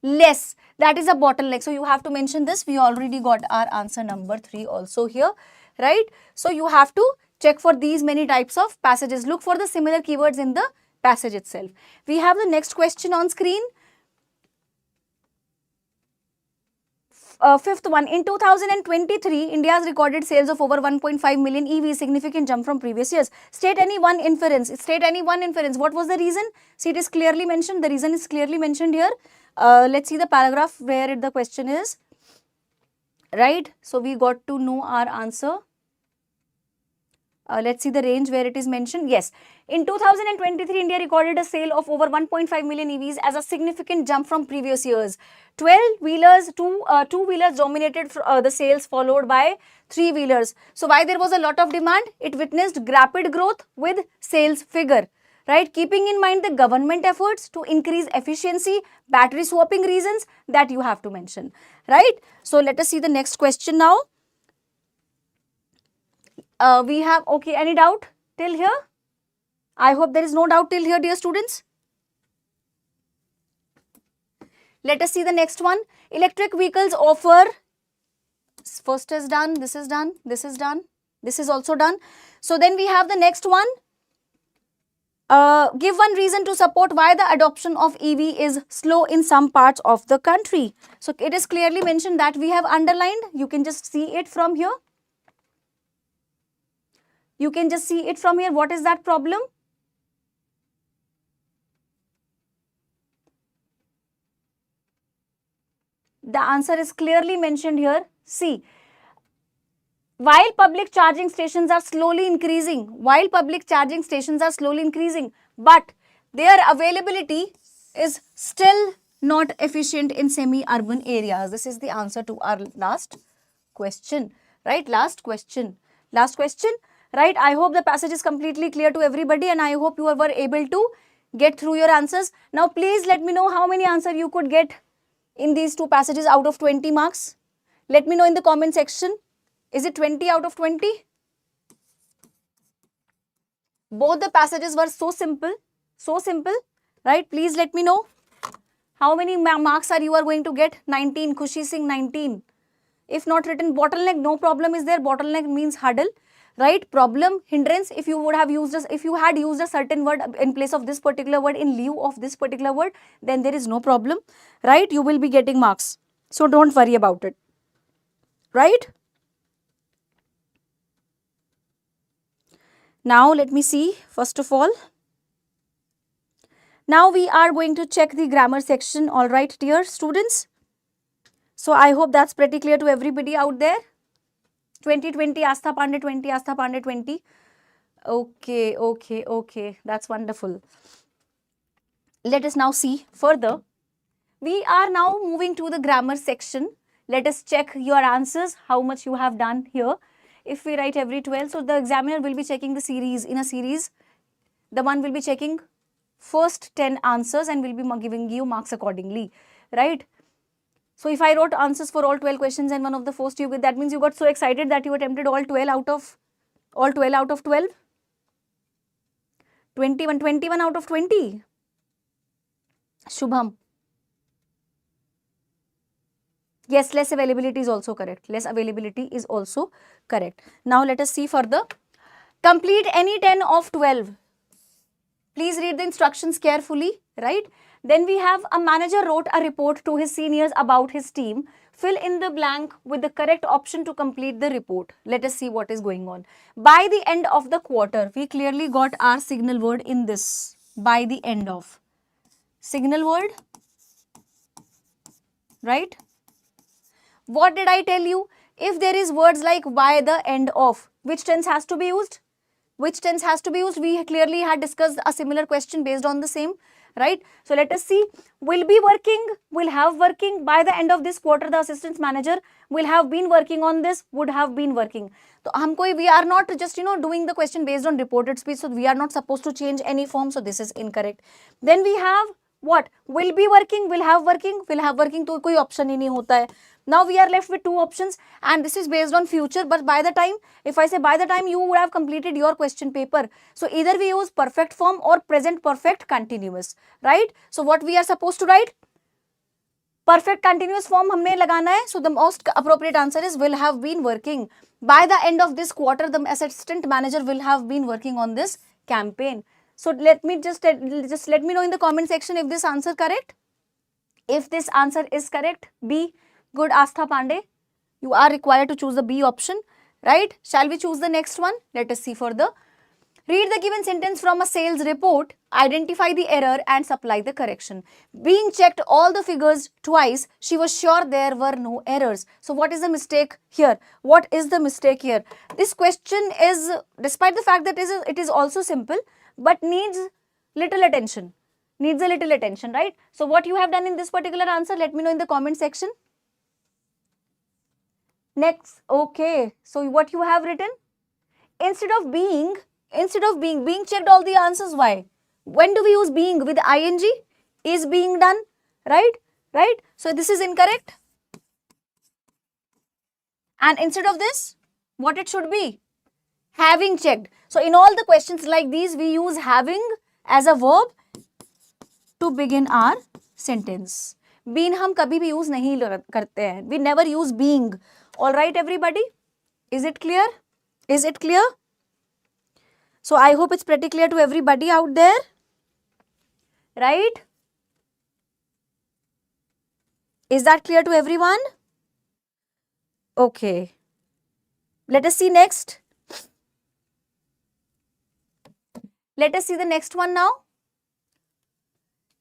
less. That is a bottleneck. So, you have to mention this. We already got our answer number 3 also here, right? So, you have to check for these many types of passages. Look for the similar keywords in the passage itself. We have the next question on screen. Fifth one, in 2023, India has recorded sales of over 1.5 million EVs, significant jump from previous years. State any one inference. State any one inference. What was the reason? See, it is clearly mentioned. The reason is clearly mentioned here. Let's see the paragraph where the question is. Right. So, we got to know our answer. Let's see the range where it is mentioned. Yes, in 2023, India recorded a sale of over 1.5 million EVs as a significant jump from previous years. 12-wheelers, two-wheelers dominated the sales, followed by three-wheelers. So, why there was a lot of demand? It witnessed rapid growth with sales figure. Right, keeping in mind the government efforts to increase efficiency, battery swapping reasons that you have to mention. Right. So, let us see the next question now. We have, okay, any doubt till here? I hope there is no doubt till here, dear students. Let us see the next one. Electric vehicles offer, first is done, this is done, this is done, this is also done. So, then we have the next one. Give one reason to support why the adoption of EV is slow in some parts of the country. So, it is clearly mentioned that we have underlined. You can just see it from here. You can just see it from here. What is that problem? The answer is clearly mentioned here. See, while public charging stations are slowly increasing, but their availability is still not efficient in semi-urban areas. This is the answer to our last question, right? Last question. Right, I hope the passage is completely clear to everybody and I hope you were able to get through your answers. Now, please let me know how many answers you could get in these two passages out of 20 marks. Let me know in the comment section. Is it 20 out of 20? Both the passages were so simple, right? Please let me know how many marks are you are going to get. 19, Khushi Singh 19. If not written bottleneck, no problem is there. Bottleneck means hurdle. Right, problem, hindrance, if you would have used if you had used a certain word in place of this particular word, in lieu of this particular word, then there is no problem, right? You will be getting marks. So, don't worry about it, right? Now, let me see, first of all. Now, we are going to check the grammar section, all right, dear students. So, I hope that's pretty clear to everybody out there. 2020, Astha Pandey 20, Astha Pandey 20. Okay. That's wonderful. Let us now see further. We are now moving to the grammar section. Let us check your answers, how much you have done here. If we write every 12, so the examiner will be checking the series. In a series, the one will be checking first 10 answers and will be giving you marks accordingly, right? So, if I wrote answers for all 12 questions and one of the first you get, that means you got so excited that you attempted all 12 out of 12. 21 out of 20. Shubham. Yes, less availability is also correct. Now, let us see further. Complete any 10 of 12. Please read the instructions carefully, right? Then we have a manager wrote a report to his seniors about his team. Fill in the blank with the correct option to complete the report. Let us see what is going on. By the end of the quarter, we clearly got our signal word in this. By the end of. Signal word, right? What did I tell you? If there is words like by the end of, which tense has to be used? Which tense has to be used? We clearly had discussed a similar question based on the same, right? So let us see. Will be working, will have working. By the end of this quarter, the assistant manager will have been working on this, would have been working. So हमको, we are not just doing the question based on reported speech, so we are not supposed to change any form, so this is incorrect. Then we have what? Will be working, will have working. Will have working तो कोई option ही नहीं होता है. Now we are left with two options, and this is based on future, but by the time, if I say by the time you would have completed your question paper, so either we use perfect form or present perfect continuous, right? So what we are supposed to write? Perfect continuous form हमने लगाना है. So the most appropriate answer is will have been working. By the end of this quarter, the assistant manager will have been working on this campaign. So let me just let me know in the comment section if this answer correct. If this answer is correct, B. Good, Astha Pandey. You are required to choose the B option, right? Shall we choose the next one? Let us see further. Read the given sentence from a sales report, identify the error and supply the correction. Being checked all the figures twice, she was sure there were no errors. So what is the mistake here? What is the mistake here? This question is, despite the fact that it is also simple, but needs little attention. Needs a little attention, right? So what you have done in this particular answer, let me know in the comment section. Next, okay. So what you have written? Instead of being checked all the answers. Why? When do we use being? With ing? Is being done, right? Right? So this is incorrect. And instead of this, what it should be? Having checked. So in all the questions like these, we use having as a verb to begin our sentence. Been हम कभी भी use नहीं करते हैं. We never use being. All right, everybody? Is it clear? Is it clear? So I hope it's pretty clear to everybody out there, right? Is that clear to everyone? Okay. Let us see next. Let us see the next one now.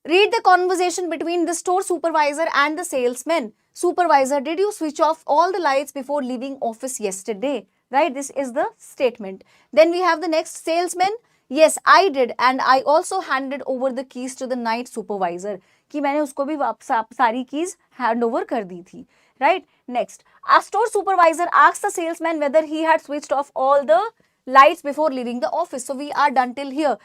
Read the conversation between the store supervisor and the salesman. Supervisor, did you switch off all the lights before leaving office yesterday? Right, this is the statement. Then we have the next salesman. Yes, I did, and I also handed over the keys to the night supervisor. कि मैंने उसको भी सारी keys hand over कर दी थी. Right, next. A store supervisor asked the salesman whether he had switched off all the lights before leaving the office. So we are done till here.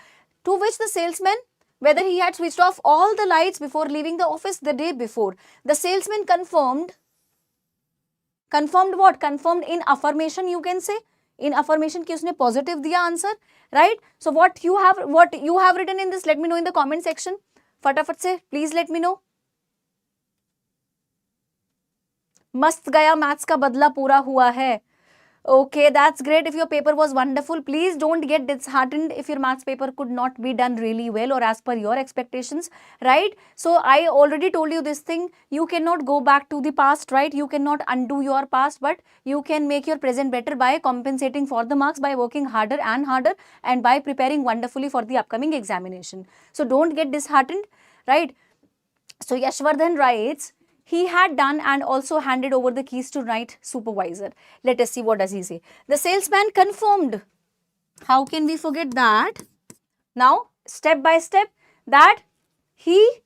To which the salesman, whether he had switched off all the lights before leaving the office the day before. The salesman confirmed what? Confirmed in affirmation, you can say. In affirmation कि उसने positive दिया answer, right? So what you have written in this, let me know in the comment section. फटाफट से, please let me know. मस्त गया, maths का बदला पूरा हुआ है. Okay, that's great. If your paper was wonderful, please don't get disheartened if your maths paper could not be done really well or as per your expectations, right? So I already told you this thing. You cannot go back to the past, right? You cannot undo your past, but you can make your present better by compensating for the marks, by working harder and by preparing wonderfully for the upcoming examination. So don't get disheartened, right? So Yashvardhan writes, he had done and also handed over the keys to night supervisor. Let us see what does he say. The salesman confirmed. How can we forget that? Now, step by step, that he,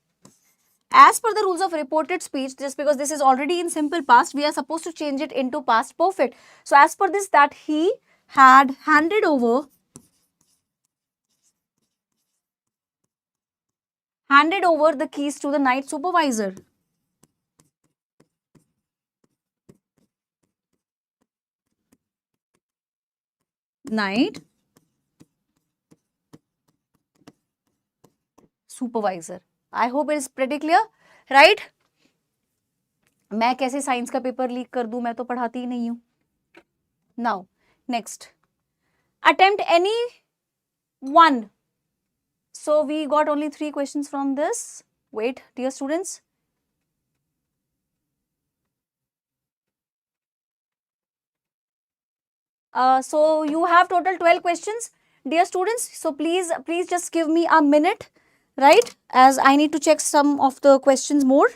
as per the rules of reported speech, just because this is already in simple past, we are supposed to change it into past perfect. So as per this, that he had handed over the keys to the night supervisor. Night supervisor. I hope it is pretty clear, right? मैं कैसे science का paper leak कर दूं, मैं तो पढ़ाती ही नहीं हूं. Now, next. Attempt any one. So we got only 3 questions from this. Wait, dear students. So you have total 12 questions, dear students. So please just give me a minute, right? As I need to check some of the questions more.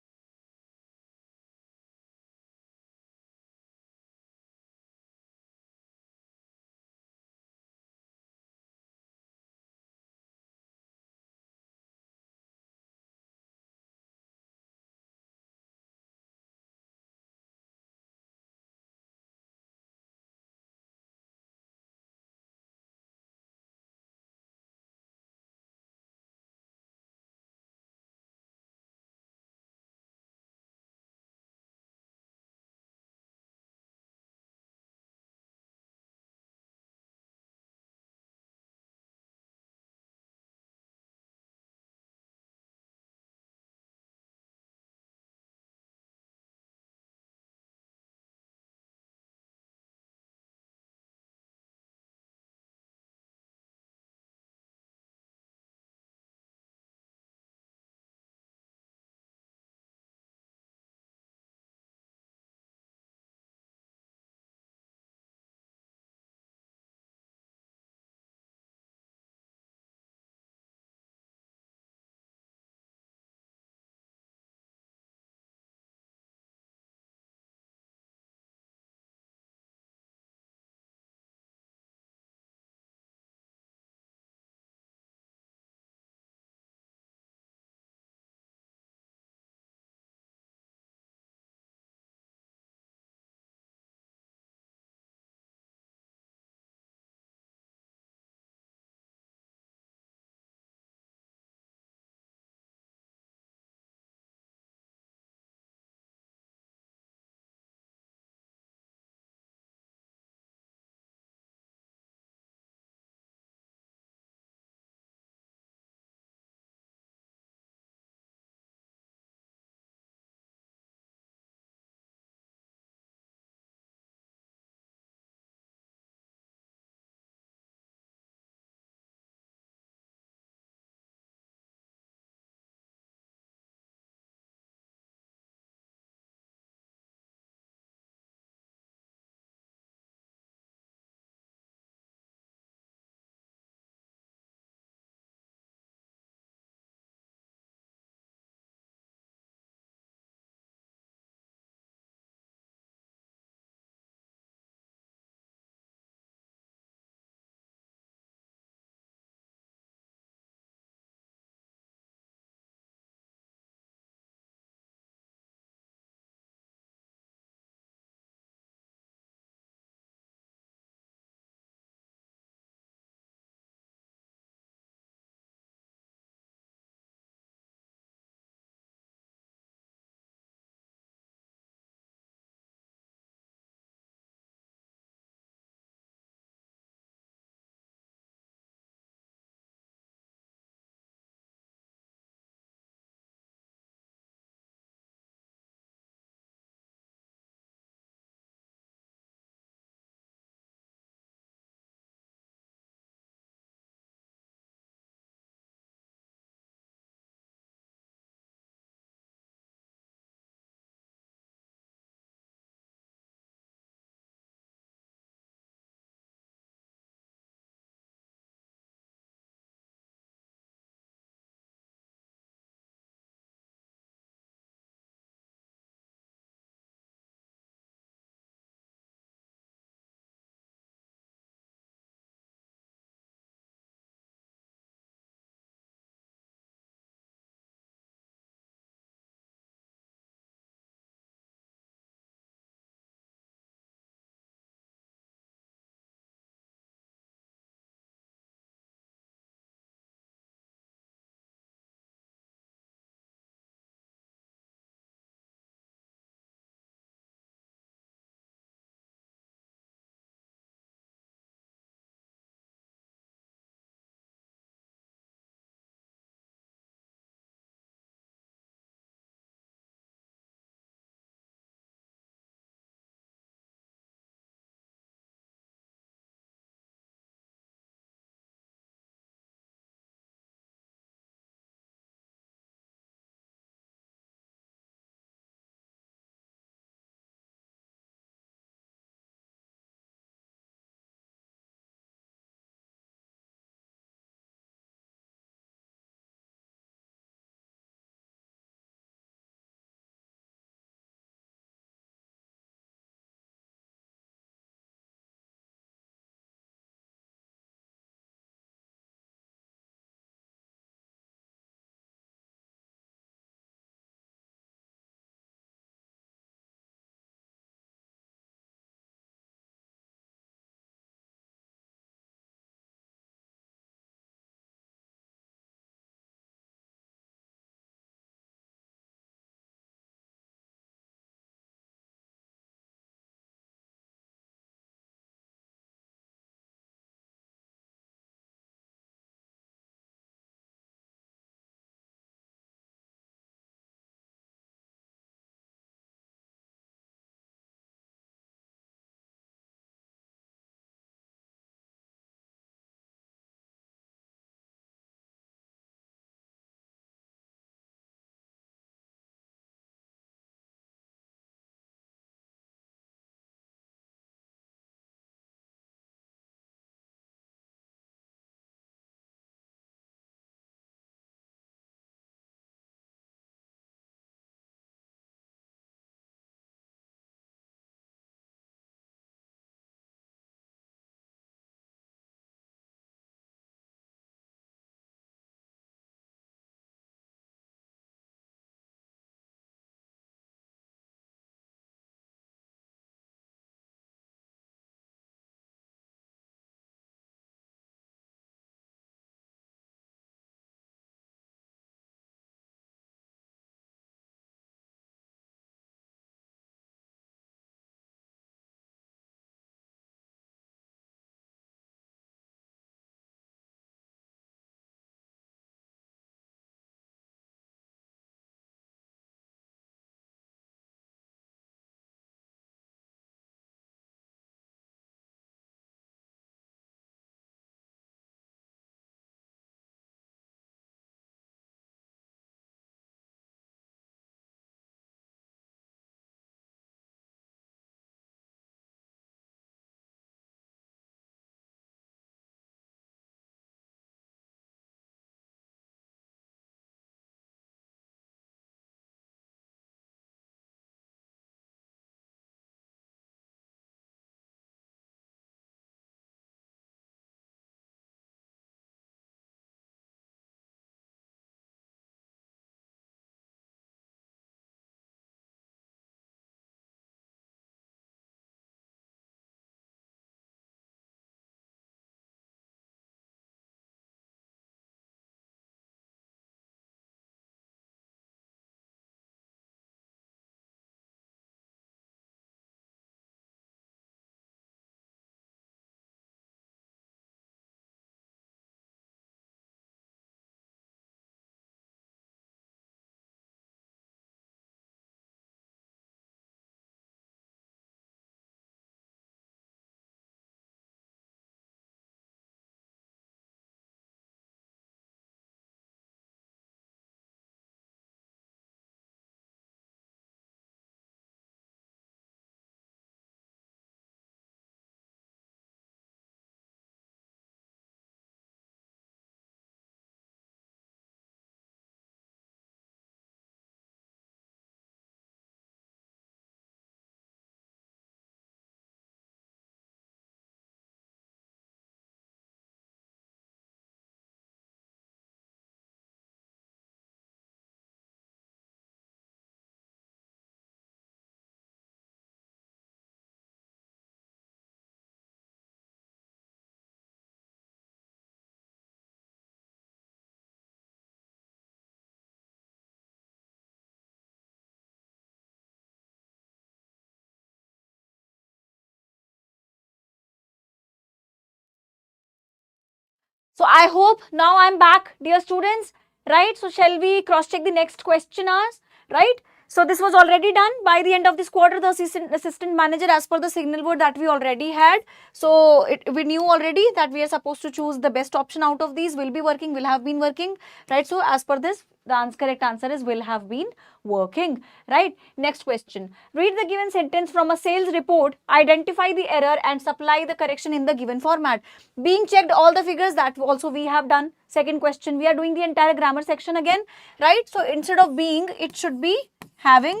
So I hope now I'm back, dear students, right? So shall we cross check the next questionnaires, right? So this was already done by the end of this quarter, the assistant manager, as per the signal board that we already had. So we knew already that we are supposed to choose the best option out of these, will be working, will have been working, right? So as per this, the correct answer is will have been working, right? Next question. Read the given sentence from a sales report, identify the error and supply the correction in the given format. Being checked all the figures, that also we have done. Second question, we are doing the entire grammar section again, right? So instead of being, it should be having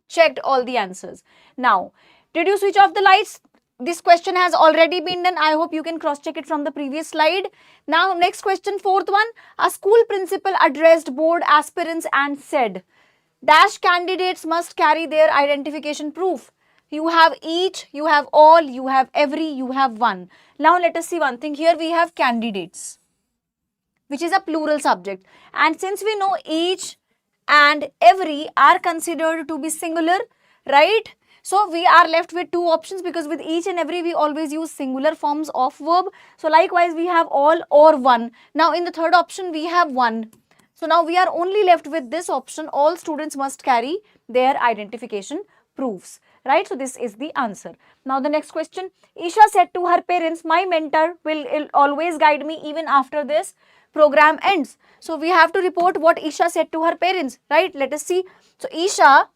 checked all the answers. Now, did you switch off the lights? This question has already been done. I hope you can cross check it from the previous slide. Now, next question, fourth one. A school principal addressed board aspirants and said, dash candidates must carry their identification proof. You have each, you have all, you have every, you have one. Now, let us see one thing. Here we have candidates, which is a plural subject. And since we know each and every are considered to be singular, right? So we are left with two options, because with each and every we always use singular forms of verb. So likewise we have all or one. Now in the third option we have one. So now we are only left with this option, all students must carry their identification proofs, right? So this is the answer. Now the next question, Isha said to her parents, my mentor will always guide me even after this program ends. So we have to report what Isha said to her parents, right? Let us see. So Isha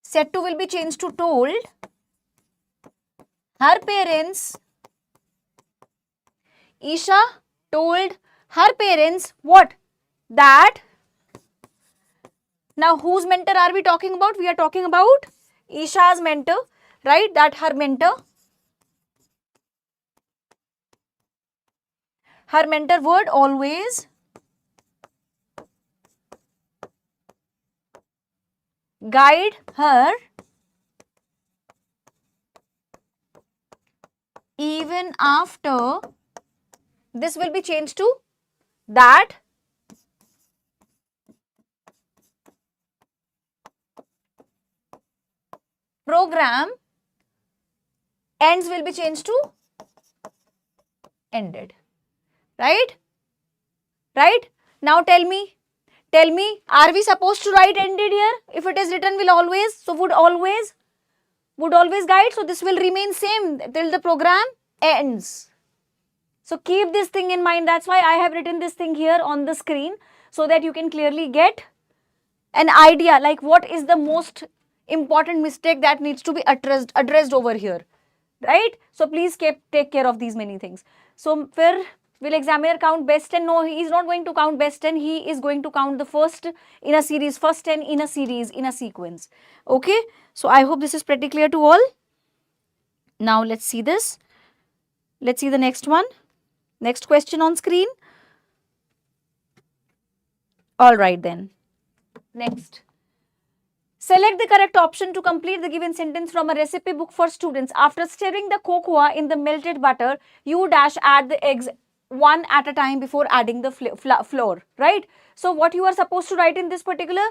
said to will be changed to told her parents. Isha told her parents what? That. Now whose mentor are we talking about? We are talking about Isha's mentor, right? That her mentor would always guide her even after, this will be changed to that program ends, will be changed to ended, right? Right? Now tell me, are we supposed to write ended here? If it is written will always, so would always guide. So this will remain same till the program ends. So keep this thing in mind. That's why I have written this thing here on the screen, so that you can clearly get an idea like what is the most important mistake that needs to be addressed over here, right? So please take care of these many things. So will examiner count best 10? No, he is not going to count best 10. He is going to count the first in a series, first 10 in a series, in a sequence. Okay. So I hope this is pretty clear to all. Now let's see this. Let's see the next one. Next question on screen. All right then. Next. Select the correct option to complete the given sentence from a recipe book for students. After stirring the cocoa in the melted butter, you dash add the eggs one at a time before adding the flour, right? So what you are supposed to write in this particular,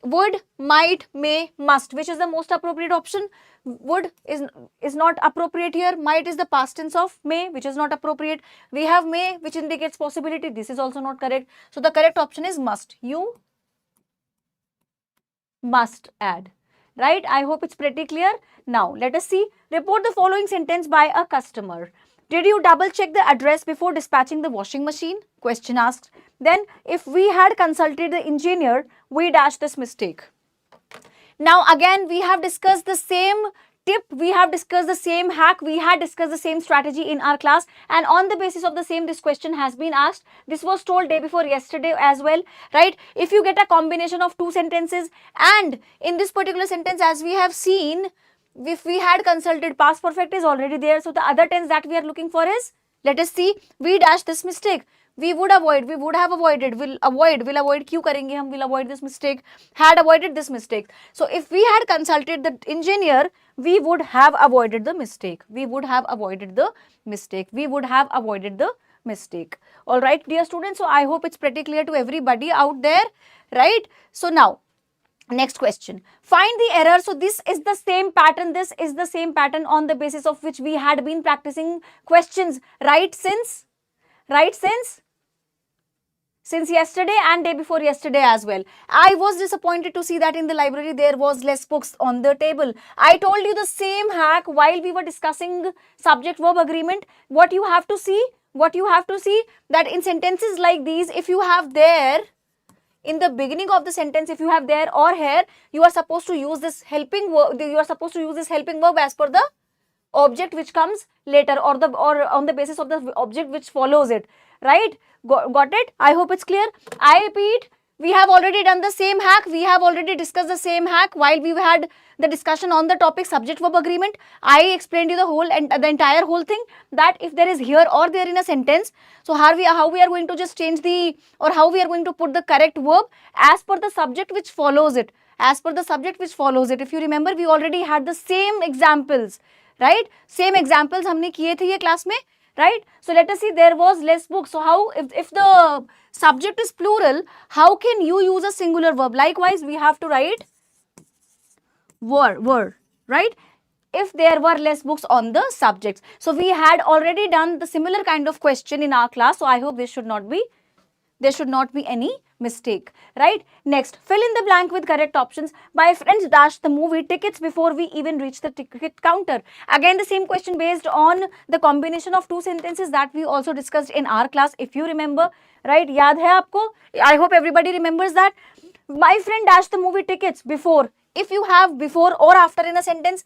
would, might, may, must. Which is the most appropriate option? Would is not appropriate here. Might is the past tense of may, which is not appropriate. We have may, which indicates possibility. This is also not correct. So the correct option is must. You must add, right? I hope it's pretty clear. Now let us see. Report the following sentence by a customer. Did you double check the address before dispatching the washing machine? Question asked. Then if we had consulted the engineer, we dash this mistake. Now again we have discussed the same tip, we have discussed the same hack, we had discussed the same strategy in our class, and on the basis of the same this question has been asked. This was told day before yesterday as well, right? If you get a combination of two sentences, and in this particular sentence as we have seen, if we had consulted, past perfect is already there, so the other tense that we are looking for is, let us see, we dash this mistake. We would have avoided, will avoid क्यों करेंगे हम, will avoid this mistake, had avoided this mistake. So if we had consulted the engineer, we would have avoided the mistake. All right, dear students. So I hope it's pretty clear to everybody out there, right? So now Next question. Find the error. So this is the same pattern. This is the same pattern on the basis of which we had been practicing questions right since yesterday and day before yesterday as well. I was disappointed to see that in the library there was less books on the table. I told you the same hack while we were discussing subject verb agreement. What you have to see that in sentences like these, if you have there in the beginning of the sentence, if you have there or here, you are supposed to use this helping verb. You are supposed to use this helping verb as per the object which comes later, or on the basis of the object which follows it, right? Got it? I hope it's clear. I repeat, we have already done the same hack. We have already discussed the same hack while we had the discussion on the topic subject verb agreement. I explained you the whole and the entire whole thing, that if there is here or there in a sentence, so how we are going to just change the, or how we are going to put the correct verb as per the subject which follows it. As per the subject which follows it. If you remember, we already had the same examples, right? Same examples हमने किए थे ये class में, right? So let us see, there was less books. So how, if the subject is plural, how can you use a singular verb? Likewise, we have to write were, right? If there were less books on the subjects. So we had already done the similar kind of question in our class. So I hope there should not be any mistake, right? Next, fill in the blank with correct options. My friends dashed the movie tickets before we even reached the ticket counter. Again, the same question based on the combination of two sentences that we also discussed in our class, if you remember, right? Yaad hai aapko? I hope everybody remembers that. My friend dashed the movie tickets before. If you have before or after in a sentence,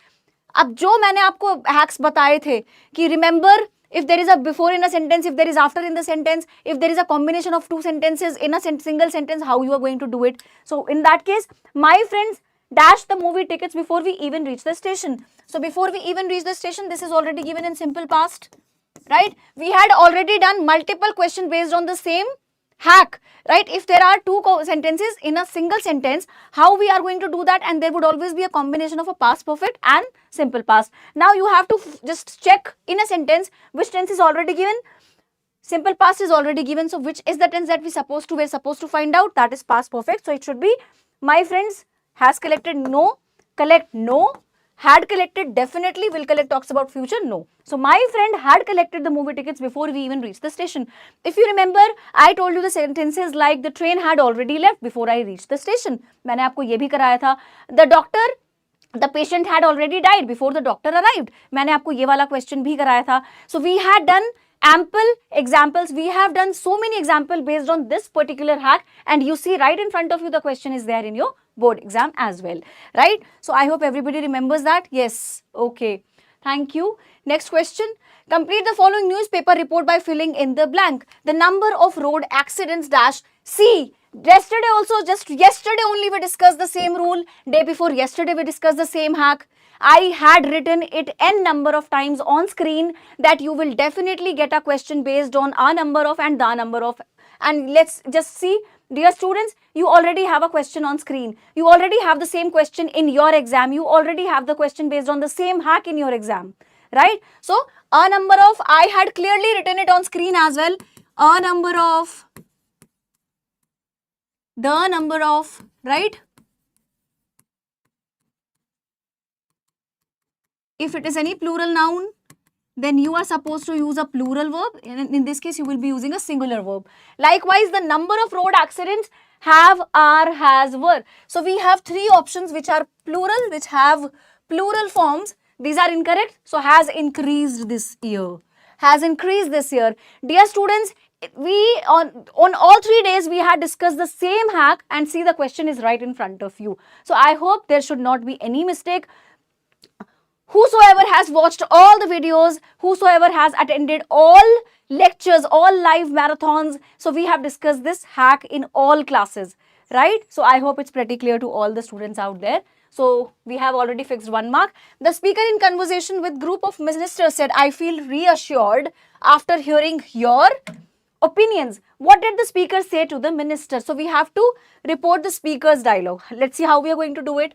अब जो मैंने आपको hacks बताए थे कि remember, if there is a before in a sentence, if there is after in the sentence, if there is a combination of two sentences in a single sentence, how you are going to do it. So in that case, my friends dashed the movie tickets before we even reach the station. So before we even reach the station, this is already given in simple past, right? We had already done multiple questions based on the same hack, right? If there are two sentences in a single sentence, how we are going to do that? And there would always be a combination of a past perfect and simple past. Now you have to just check in a sentence which tense is already given. Simple past is already given, so which is the tense that we're supposed to find out? That is past perfect. So it should be, my friends has collected, no. Collect, no. Had collected, definitely. Will collect talks about future, no. So my friend had collected the movie tickets before we even reached the station. If you remember, I told you the sentences like the train had already left before I reached the station. मैंने आपको ये भी कराया था. The patient had already died before the doctor arrived. मैंने आपको ये वाला question भी कराया था. So we had done ample examples. We have done so many examples based on this particular hack, and you see right in front of you the question is there in your board exam as well, right? So I hope everybody remembers that. Yes, okay, thank you. Next question. Complete the following newspaper report by filling in the blank. The number of road accidents dash C. Yesterday also, just yesterday only we discussed the same rule. Day before yesterday we discussed the same hack. I had written it n number of times on screen that you will definitely get a question based on a number of and the number of. And let's just see, dear students, you already have a question on screen. You already have the same question in your exam. You already have the question based on the same hack in your exam, right? So, a number of, I had clearly written it on screen as well. A number of, the number of, right? If it is any plural noun, then you are supposed to use a plural verb. In this case, you will be using a singular verb. Likewise, the number of road accidents have, are, has, were. So we have three options which are plural, which have plural forms. These are incorrect. So has increased this year. Has increased this year. Dear students, we on all 3 days we had discussed the same hack, and see, the question is right in front of you. So I hope there should not be any mistake. Whosoever has watched all the videos, whosoever has attended all lectures, all live marathons, so we have discussed this hack in all classes, right? So I hope it's pretty clear to all the students out there. So we have already fixed 1 mark. The speaker in conversation with group of ministers said, I feel reassured after hearing your opinions. What did the speaker say to the minister? So we have to report the speaker's dialogue. Let's see how we are going to do it.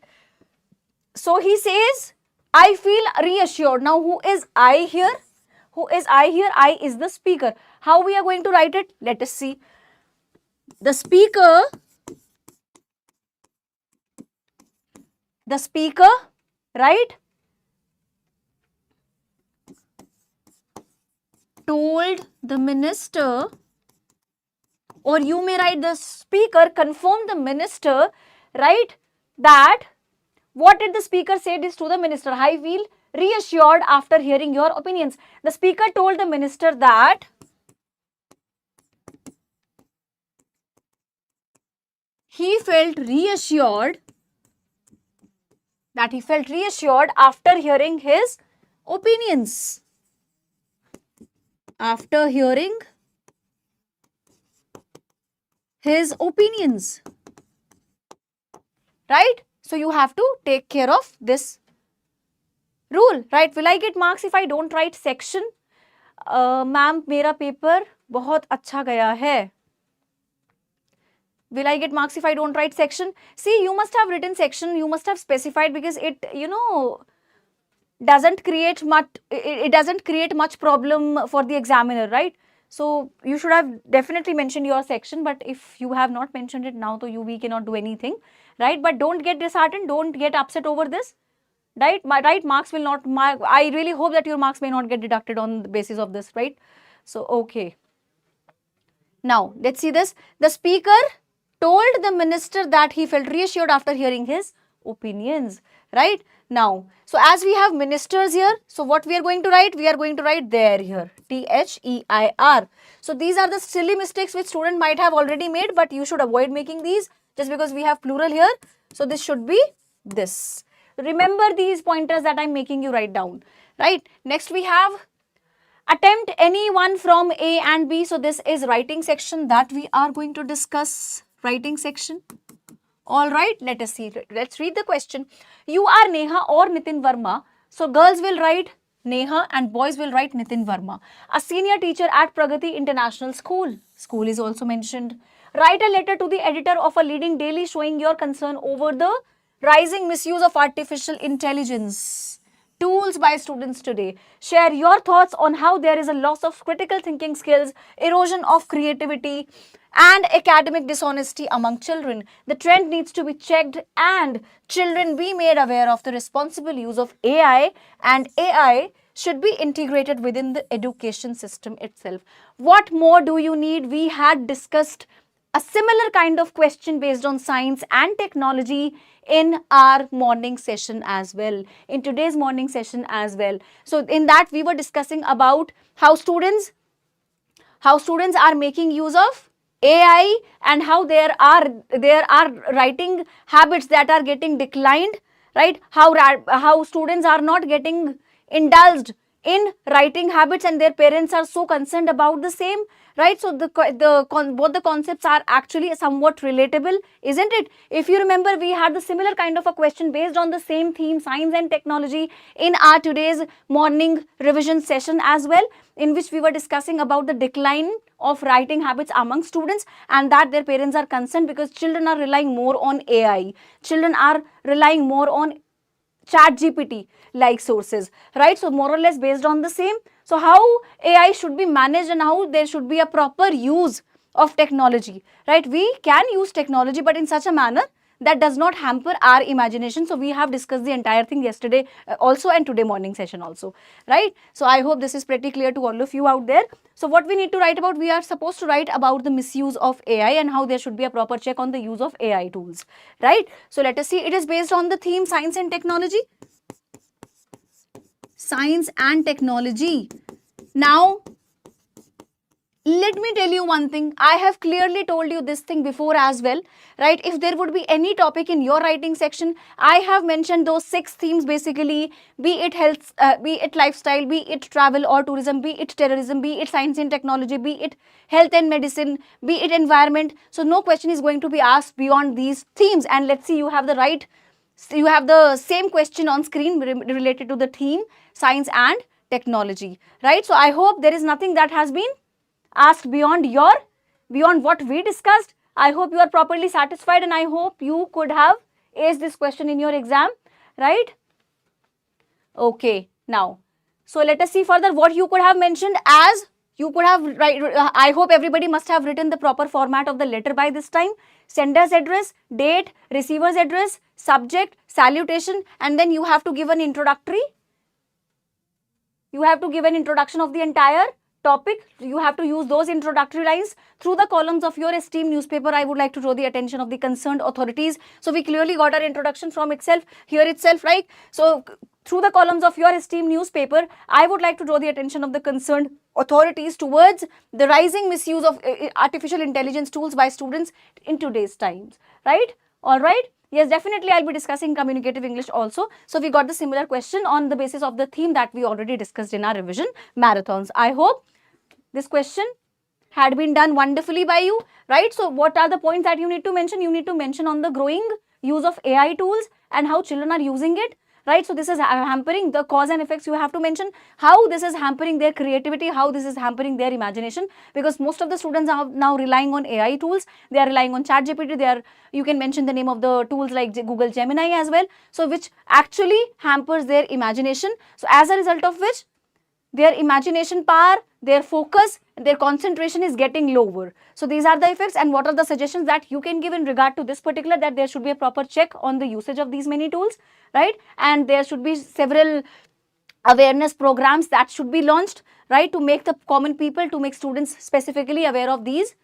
So he says, I feel reassured. Now, who is I here? Who is I here? I is the speaker. How we are going to write it? Let us see. The speaker The speaker, right, told the minister, or you may write the speaker confirmed the minister, right, that what did the speaker say this to the minister? I feel reassured after hearing your opinions. The speaker told the minister that he felt reassured, after hearing his opinions. After hearing his opinions, right? So you have to take care of this rule, right? Will I get marks if I don't write section? Ma'am मेरा paper बहुत अच्छा गया है. Will I get marks if I don't write section? See, you must have written section, you must have specified, because it, doesn't create much, it doesn't create much problem for the examiner, right? So you should have definitely mentioned your section, but if you have not mentioned it now, so we cannot do anything, right? But don't get disheartened, don't get upset over this, right? Marks will not, I really hope that your marks may not get deducted on the basis of this, right? So, okay. Now, let's see this. The speaker told the minister that he felt reassured after hearing his opinions, right? Now, so as we have ministers here, so what we are going to write? We are going to write there here, T-H-E-I-R. So these are the silly mistakes which student might have already made, but you should avoid making these just because we have plural here. So this should be this. Remember these pointers that I'm making you write down, right? Next we have attempt any one from A and B. So this is writing section that we are going to discuss. Writing section. All right, let us see. Let's read the question. You are Neha or Nitin Verma. So girls will write Neha and boys will write Nitin Verma. A senior teacher at Pragati International School. School is also mentioned. Write a letter to the editor of a leading daily showing your concern over the rising misuse of artificial intelligence tools by students today. Share your thoughts on how there is a loss of critical thinking skills, erosion of creativity, and academic dishonesty among children. The trend needs to be checked and children be made aware of the responsible use of AI, and AI should be integrated within the education system itself. What more do you need? We had discussed a similar kind of question based on science and technology in our morning session as well, in today's morning session as well. So in that we were discussing about how students are making use of AI and how there are writing habits that are getting declined, right? How students are not getting indulged in writing habits and their parents are so concerned about the same, right? So both the concepts are actually somewhat relatable, isn't it? If you remember, we had the similar kind of a question based on the same theme, science and technology, in our today's morning revision session as well, in which we were discussing about the decline of writing habits among students and that their parents are concerned because children are relying more on AI. Children are relying more on ChatGPT like sources, right? So more or less based on the same. So how AI should be managed and how there should be a proper use of technology, right? We can use technology, but in such a manner that does not hamper our imagination. So we have discussed the entire thing yesterday also and today morning session also, right? So I hope this is pretty clear to all of you out there. So what we need to write about, we are supposed to write about the misuse of AI and how there should be a proper check on the use of AI tools, right? So let us see, it is based on the theme science and technology. Science and technology. Now, let me tell you one thing. I have clearly told you this thing before as well, right? If there would be any topic in your writing section, I have mentioned those 6 themes basically, be it health, be it lifestyle, be it travel or tourism, be it terrorism, be it science and technology, be it health and medicine, be it environment. So no question is going to be asked beyond these themes. And let's see, you have the same question on screen related to the theme science and technology, right? So I hope there is nothing that has been asked beyond what we discussed. I hope you are properly satisfied and I hope you could have aced this question in your exam, right? Okay, now, so let us see further what you could have mentioned as You could have, I hope everybody must have written the proper format of the letter by this time. Sender's address, date, receiver's address, subject, salutation, and then you have to give an introductory. You have to give an introduction of the entire topic. You have to use those introductory lines. Through the columns of your esteemed newspaper, I would like to draw the attention of the concerned authorities. So we clearly got our introduction from itself, here itself, right? So through the columns of your esteemed newspaper, I would like to draw the attention of the concerned authorities towards the rising misuse of artificial intelligence tools by students in today's times, right? All right. Yes, definitely I'll be discussing communicative English also. So we got the similar question on the basis of the theme that we already discussed in our revision marathons. I hope this question had been done wonderfully by you, right? So what are the points that you need to mention? You need to mention on the growing use of AI tools and how children are using it, right? So this is hampering the cause and effects. You have to mention how this is hampering their creativity, how this is hampering their imagination, because most of the students are now relying on AI tools. They are relying on ChatGPT. You can mention the name of the tools like Google Gemini as well. So which actually hampers their imagination. So as a result of which, their imagination power, their focus, their concentration is getting lower. So these are the effects, and what are the suggestions that you can give in regard to this particular, that there should be a proper check on the usage of these many tools, right? And there should be several awareness programs that should be launched, right, to make the common people, to make students specifically aware of these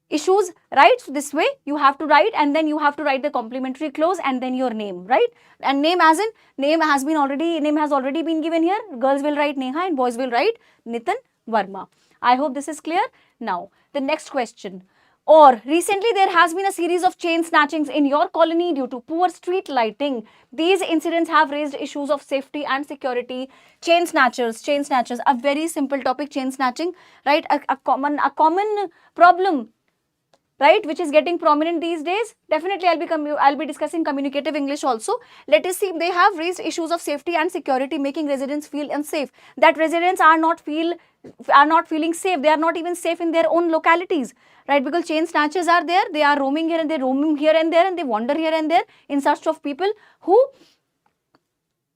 issues, right? So this way you have to write, and then you have to write the complimentary clause and then your name, right? And name as in, name has already been given here. Girls will write Neha and boys will write Nitin Verma. I hope this is clear. Now the next question. Or recently there has been a series of chain snatchings in your colony due to poor street lighting. These incidents have raised issues of safety and security. Chain snatchers, a very simple topic, chain snatching, right? A common problem, right, which is getting prominent these days. Definitely I'll be discussing communicative English also. Let us see, they have raised issues of safety and security, making residents feel unsafe. That residents are not feeling safe. They are not even safe in their own localities, right? Because chain snatchers are there. They are roaming here and there, and they wander here and there in search of people who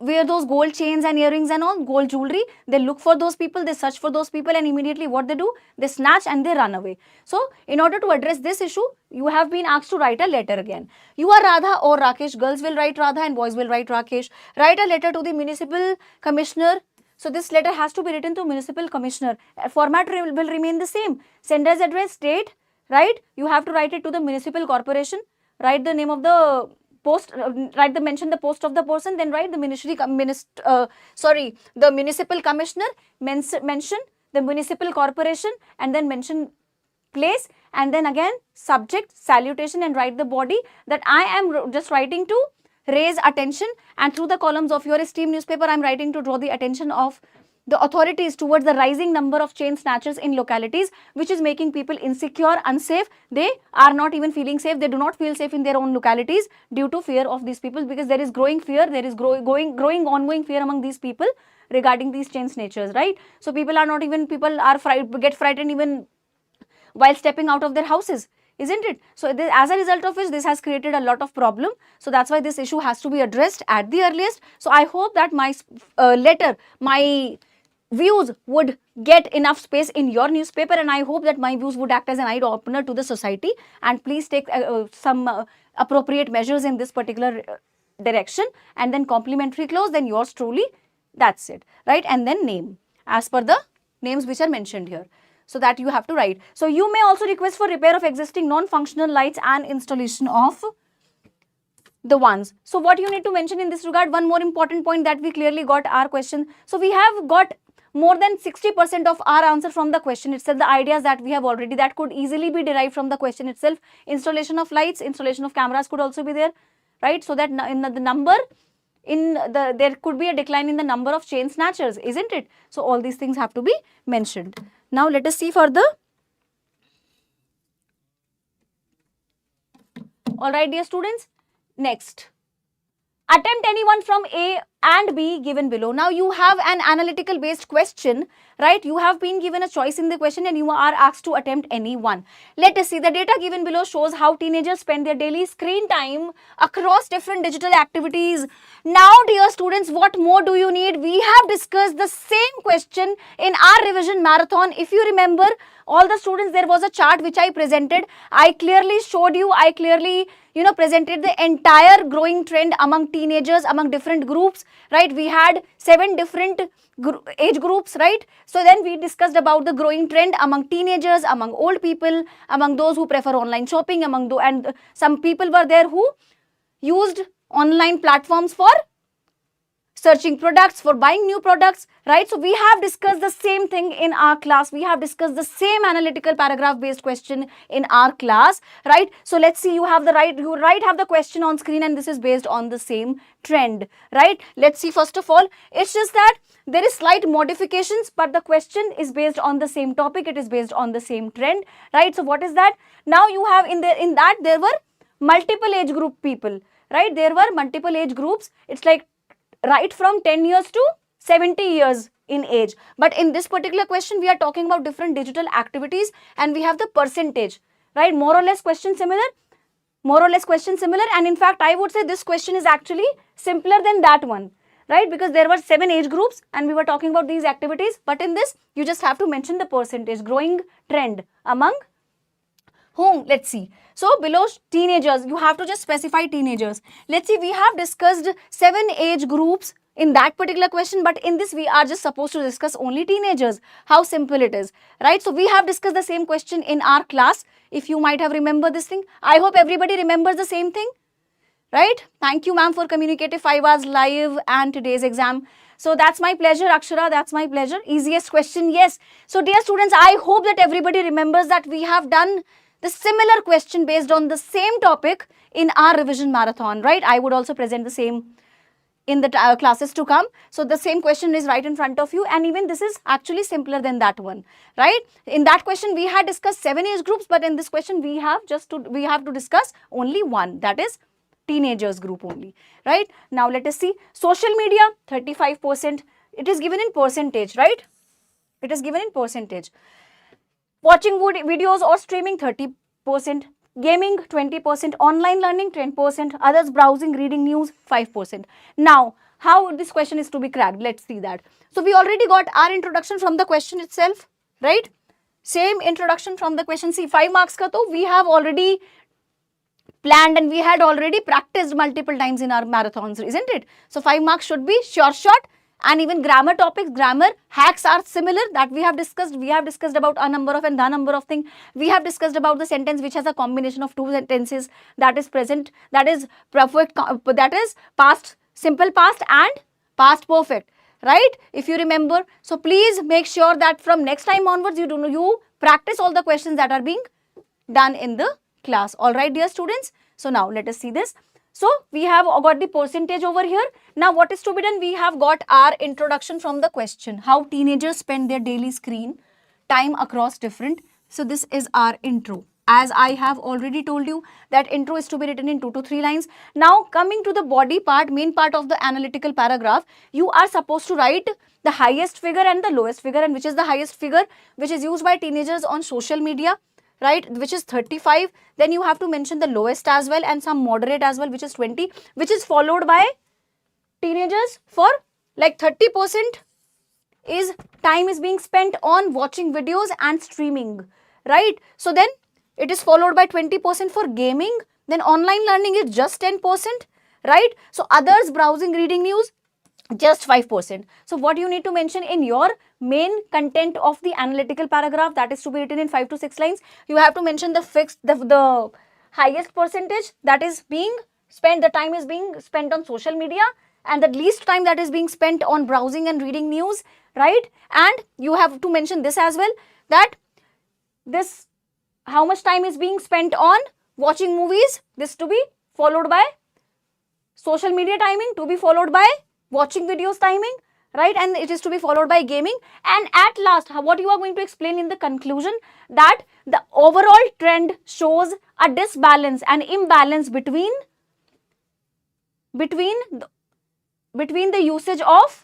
wear those gold chains and earrings and all, gold jewelry. They look for those people, they search for those people, and immediately what they do? They snatch and they run away. So in order to address this issue, you have been asked to write a letter again. You are Radha or Rakesh. Girls will write Radha and boys will write Rakesh. Write a letter to the municipal commissioner. So this letter has to be written to municipal commissioner. Format will remain the same. Sender's address, date, right? You have to write it to the municipal corporation. Write the name of the post, mention the post of the person, then write the the municipal commissioner, mention the municipal corporation, and then mention place, and then again subject, salutation, and write the body, that I am just writing to raise attention, and through the columns of your esteemed newspaper, I am writing to draw the attention of the authorities towards the rising number of chain snatchers in localities, which is making people insecure, unsafe. They are not even feeling safe. They do not feel safe in their own localities due to fear of these people, because there is growing fear, there is growing ongoing fear among these people regarding these chain snatchers, right? So people are get frightened even while stepping out of their houses, isn't it? So as a result of which, this has created a lot of problem. So that's why this issue has to be addressed at the earliest. So I hope that my my views would get enough space in your newspaper, and I hope that my views would act as an eye opener to the society, and please take some appropriate measures in this particular direction. And then complimentary clause, then yours truly, that's it, right? And then name as per the names which are mentioned here. So that you have to write. So you may also request for repair of existing non-functional lights and installation of the ones. So what you need to mention in this regard, one more important point that we clearly got our question. So we have got more than 60% of our answer from the question itself, the ideas that we have already, that could easily be derived from the question itself. Installation of lights, installation of cameras could also be there, right? So that in the number, there could be a decline in the number of chain snatchers, isn't it? So all these things have to be mentioned. Now let us see further. All right, dear students. Next, attempt anyone from A and B given below. Now you have an analytical based question, right? You have been given a choice in the question and you are asked to attempt any one. Let us see. The data given below shows how teenagers spend their daily screen time across different digital activities. Now, dear students, what more do you need? We have discussed the same question in our revision marathon. If you remember, all the students, there was a chart which I presented. I clearly showed you, I clearly presented the entire growing trend among teenagers, among different groups, right? We had 7 different age groups, right? So then we discussed about the growing trend among teenagers, among old people, among those who prefer online shopping, and some people were there who used online platforms for searching products, for buying new products, right? So we have discussed the same thing in our class. We have discussed the same analytical paragraph based question in our class, right? So let's see, you have the question on screen and this is based on the same trend, right? Let's see, first of all, it's just that there is slight modifications, but the question is based on the same topic. It is based on the same trend, right? So what is that? Now you have in that there were multiple age group people, right? There were multiple age groups. It's like right from 10 years to 70 years in age. But in this particular question, we are talking about different digital activities and we have the percentage, right? More or less question similar. And in fact, I would say this question is actually simpler than that one, right? Because there were 7 age groups and we were talking about these activities. But in this, you just have to mention the percentage, growing trend among whom? Let's see. So below teenagers, you have to just specify teenagers. Let's see, we have discussed 7 age groups in that particular question, but in this we are just supposed to discuss only teenagers. How simple it is, right? So we have discussed the same question in our class. If you might have remembered this thing, I hope everybody remembers the same thing, right? Thank you, ma'am, for communicative 5 hours live and today's exam. So that's my pleasure, Akshara, that's my pleasure. Easiest question, yes. So dear students, I hope that everybody remembers that we have done the similar question based on the same topic in our revision marathon, right? I would also present the same in the classes to come. So the same question is right in front of you, and even this is actually simpler than that one, right? In that question, we had discussed 7 age groups, but in this question, we have to discuss only one, that is teenagers group only, right? Now let us see, social media, 35%. It is given in percentage, right? It is given in percentage. Watching videos or streaming, 30%. Gaming, 20%. Online learning, 10%. Others browsing, reading news, 5%. Now, how this question is to be cracked? Let's see that. So, we already got our introduction from the question itself, right? Same introduction from the question. See, 5 marks ka to we have already planned and we had already practiced multiple times in our marathons, isn't it? So, 5 marks should be sure shot. And even grammar topics, grammar hacks are similar that we have discussed. We have discussed about a number of and the number of things. We have discussed about the sentence which has a combination of 2 sentences, that is present, that is perfect, that is past, simple past and past perfect, right? If you remember. So please make sure that from next time onwards, you practice all the questions that are being done in the class. All right, dear students. So now let us see this. So we have got the percentage over here. Now what is to be done? We have got our introduction from the question. How teenagers spend their daily screen time across different. So this is our intro. As I have already told you that intro is to be written in 2 to 3 lines. Now coming to the body part, main part of the analytical paragraph, you are supposed to write the highest figure and the lowest figure, and which is the highest figure which is used by teenagers on social media, right, which is 35. Then you have to mention the lowest as well and some moderate as well, which is 20, which is followed by teenagers for like 30% is time is being spent on watching videos and streaming, right? So then it is followed by 20% for gaming. Then online learning is just 10%, right? So others browsing, reading news, just 5%. So what you need to mention in your main content of the analytical paragraph, that is to be written in 5 to 6 lines, you have to mention the highest percentage that is being spent, the time is being spent on social media, and the least time that is being spent on browsing and reading news, right? And you have to mention this as well, that this how much time is being spent on watching movies, this to be followed by social media timing, to be followed by watching videos timing, right? And it is to be followed by gaming. And at last, what you are going to explain in the conclusion, that the overall trend shows a disbalance and imbalance between between the usage of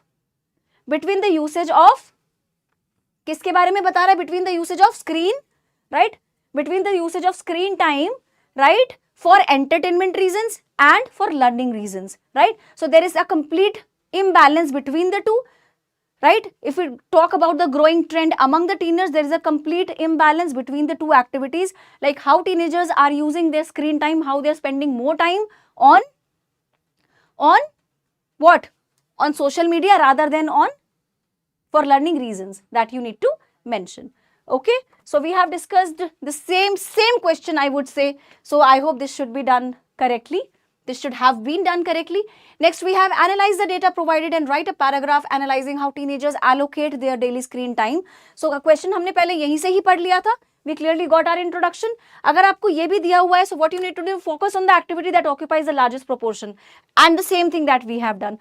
किसके बारे में बता रहा है? Between the usage of screen, right? Between the usage of screen time, right? For entertainment reasons and for learning reasons, right? So there is a complete imbalance between the two, right? If we talk about the growing trend among the teenagers, there is a complete imbalance between the two activities, like how teenagers are using their screen time, how they're spending more time on what? On social media rather than on for learning reasons that you need to mention. Okay, so we have discussed the same question, I would say. So I hope this should be done correctly. This should have been done correctly. Next, we have analyze the data provided and write a paragraph analyzing how teenagers allocate their daily screen time. So question हमने पहले यहीं से ही पढ़ लिया था. We clearly got our introduction. अगर आपको ये भी दिया हुआ है, so what you need to do, focus on the activity that occupies the largest proportion, and the same thing that we have done.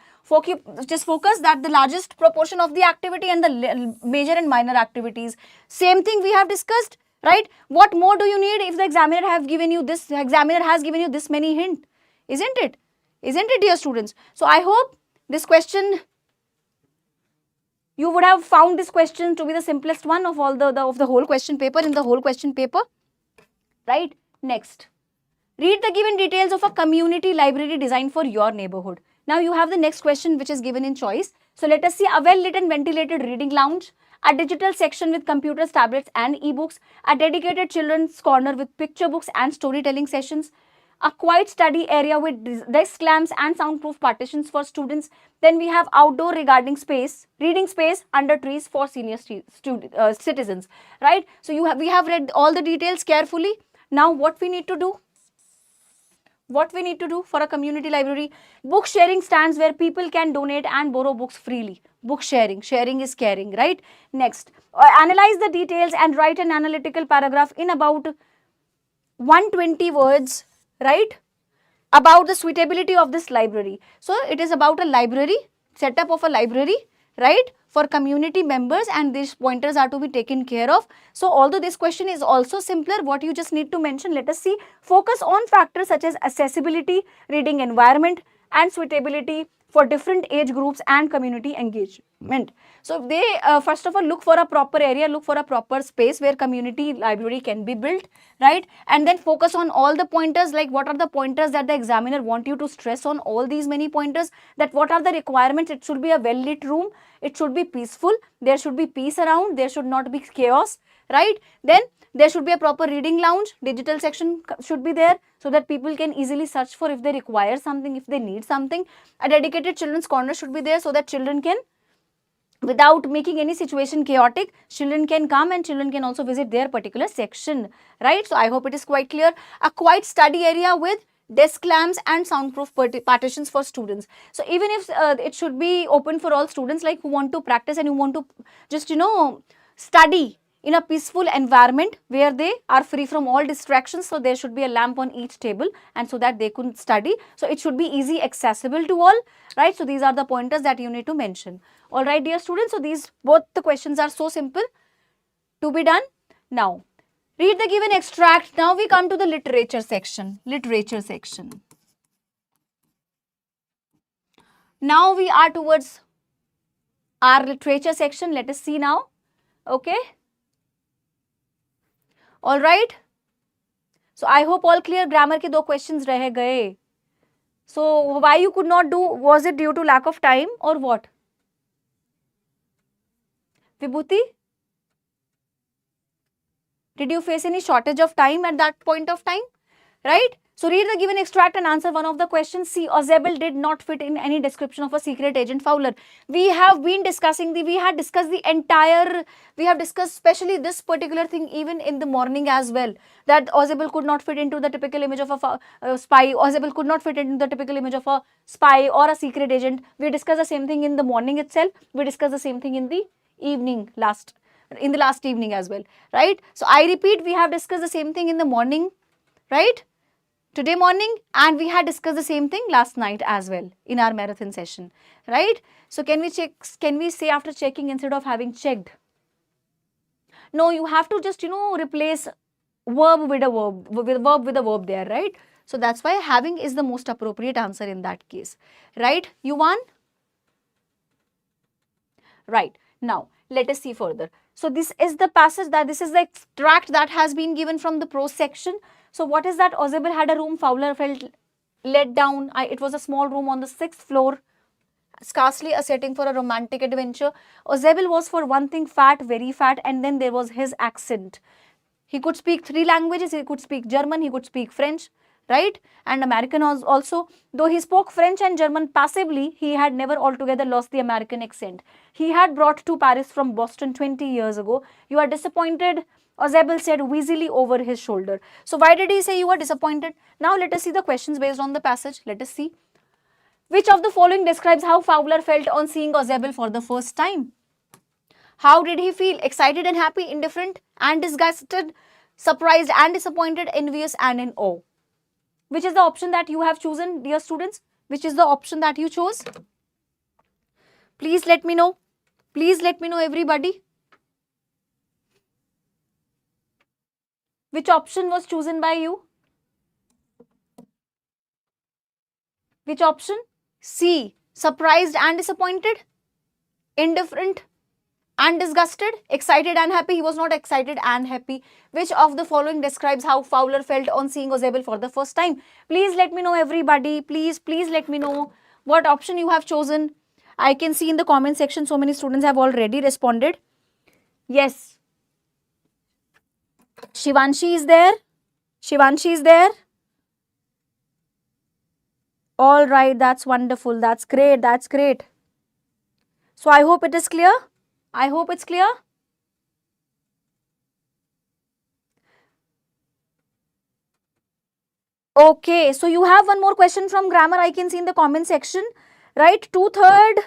Just focus that the largest proportion of the activity and the major and minor activities. Same thing we have discussed, right? What more do you need if the examiner has given you this many hint, isn't it? Isn't it, dear students? So I hope this question, you would have found this question to be the simplest one of all the whole question paper, in the whole question paper, right? Next, read the given details of a community library designed for your neighborhood. Now you have the next question which is given in choice. So let us see: a well-lit and ventilated reading lounge, a digital section with computers, tablets and e-books, a dedicated children's corner with picture books and storytelling sessions, a quiet study area with desk lamps and soundproof partitions for students. Then we have outdoor reading space under trees for senior citizens, right? So we have read all the details carefully. Now what we need to do? What we need to do for a community library? Book sharing stands where people can donate and borrow books freely. Book sharing is caring, right? Next, analyze the details and write an analytical paragraph in about 120 words, right, about the suitability of this library. So it is about a library, setup of a library, right, for community members, and these pointers are to be taken care of. So although this question is also simpler, what you just need to mention, let us see: focus on factors such as accessibility, reading environment and suitability for different age groups and community engagement. So they first of all look for a proper area, look for a proper space where community library can be built, right? And then focus on all the pointers, like what are the pointers that the examiner want you to stress on, all these many pointers, that what are the requirements. It should be a well lit room, it should be peaceful, there should be peace around, there should not be chaos, right? Then there should be a proper reading lounge, digital section should be there so that people can easily search for if they require something, if they need something. A dedicated children's corner should be there so that children can, without making any situation chaotic, children can come and children can also visit their particular section, right? So I hope it is quite clear. A quiet study area with desk lamps and soundproof partitions for students. So even if it should be open for all students, like who want to practice and who want to just, study in a peaceful environment where they are free from all distractions. So there should be a lamp on each table, and so that they could study. So it should be easy accessible to all, right? So these are the pointers that you need to mention. All right, dear students. So these both the questions are so simple to be done. Now read the given extract. Now we come to the literature section. Now we are towards our literature section. Let us see now. Okay. All right. So I hope all clear. Grammar के 2 questions रह गए. So why you could not do? Was it due to lack of time or what? Vibhuti, did you face any shortage of time at that point of time? Right? So read the given extract and answer one of the questions. C. Ozebel did not fit in any description of a secret agent Fowler. We have discussed especially this particular thing even in the morning as well, that Ozebel could not fit into the typical image of a spy. Ozebel could not fit into the typical image of a spy or a secret agent. We discussed the same thing in the morning itself. We discussed the same thing in the evening last evening as well, right? So I repeat, we have discussed the same thing in the morning, right, today morning, and we had discussed the same thing last night as well in our marathon session, right? So can we say after checking instead of having checked? No, you have to just replace verb with a verb there, right? So that's why having is the most appropriate answer in that case, right? Yuvan? Right. Now, let us see further. So, this is the passage this is the extract that has been given from the prose section. So, what is that? Ozebel had a room, Fowler felt let down. It was a small room on the 6th floor, scarcely a setting for a romantic adventure. Ozebel was, for one thing, fat, very fat, and then there was his accent. He could speak 3 languages. He could speak German, he could speak French, right? And American also. Though he spoke French and German passively, he had never altogether lost the American accent. He had brought to Paris from Boston 20 years ago. You are disappointed, Ozebel said wheezily over his shoulder. So why did he say you are disappointed? Now let us see the questions based on the passage. Let us see. Which of the following describes how Fowler felt on seeing Ozebel for the first time? How did he feel? Excited and happy, indifferent and disgusted, surprised and disappointed, envious and in awe. Which is the option that you have chosen, dear students? Which is the option that you chose? Please let me know. Please let me know, everybody. Which option was chosen by you? Which option? C. Surprised and disappointed, indifferent and disgusted, excited and happy. He was not excited and happy. Which of the following describes how Fowler felt on seeing Ozebel for the first time? Please let me know, everybody. Please let me know what option you have chosen. I can see in the comment section so many students have already responded. Yes. Shivanshi is there. Shivanshi is there. All right, that's wonderful. That's great. That's great. So I hope it is clear. I hope it's clear. Okay, so you have one more question from grammar. I can see in the comment section, right? Two-thirds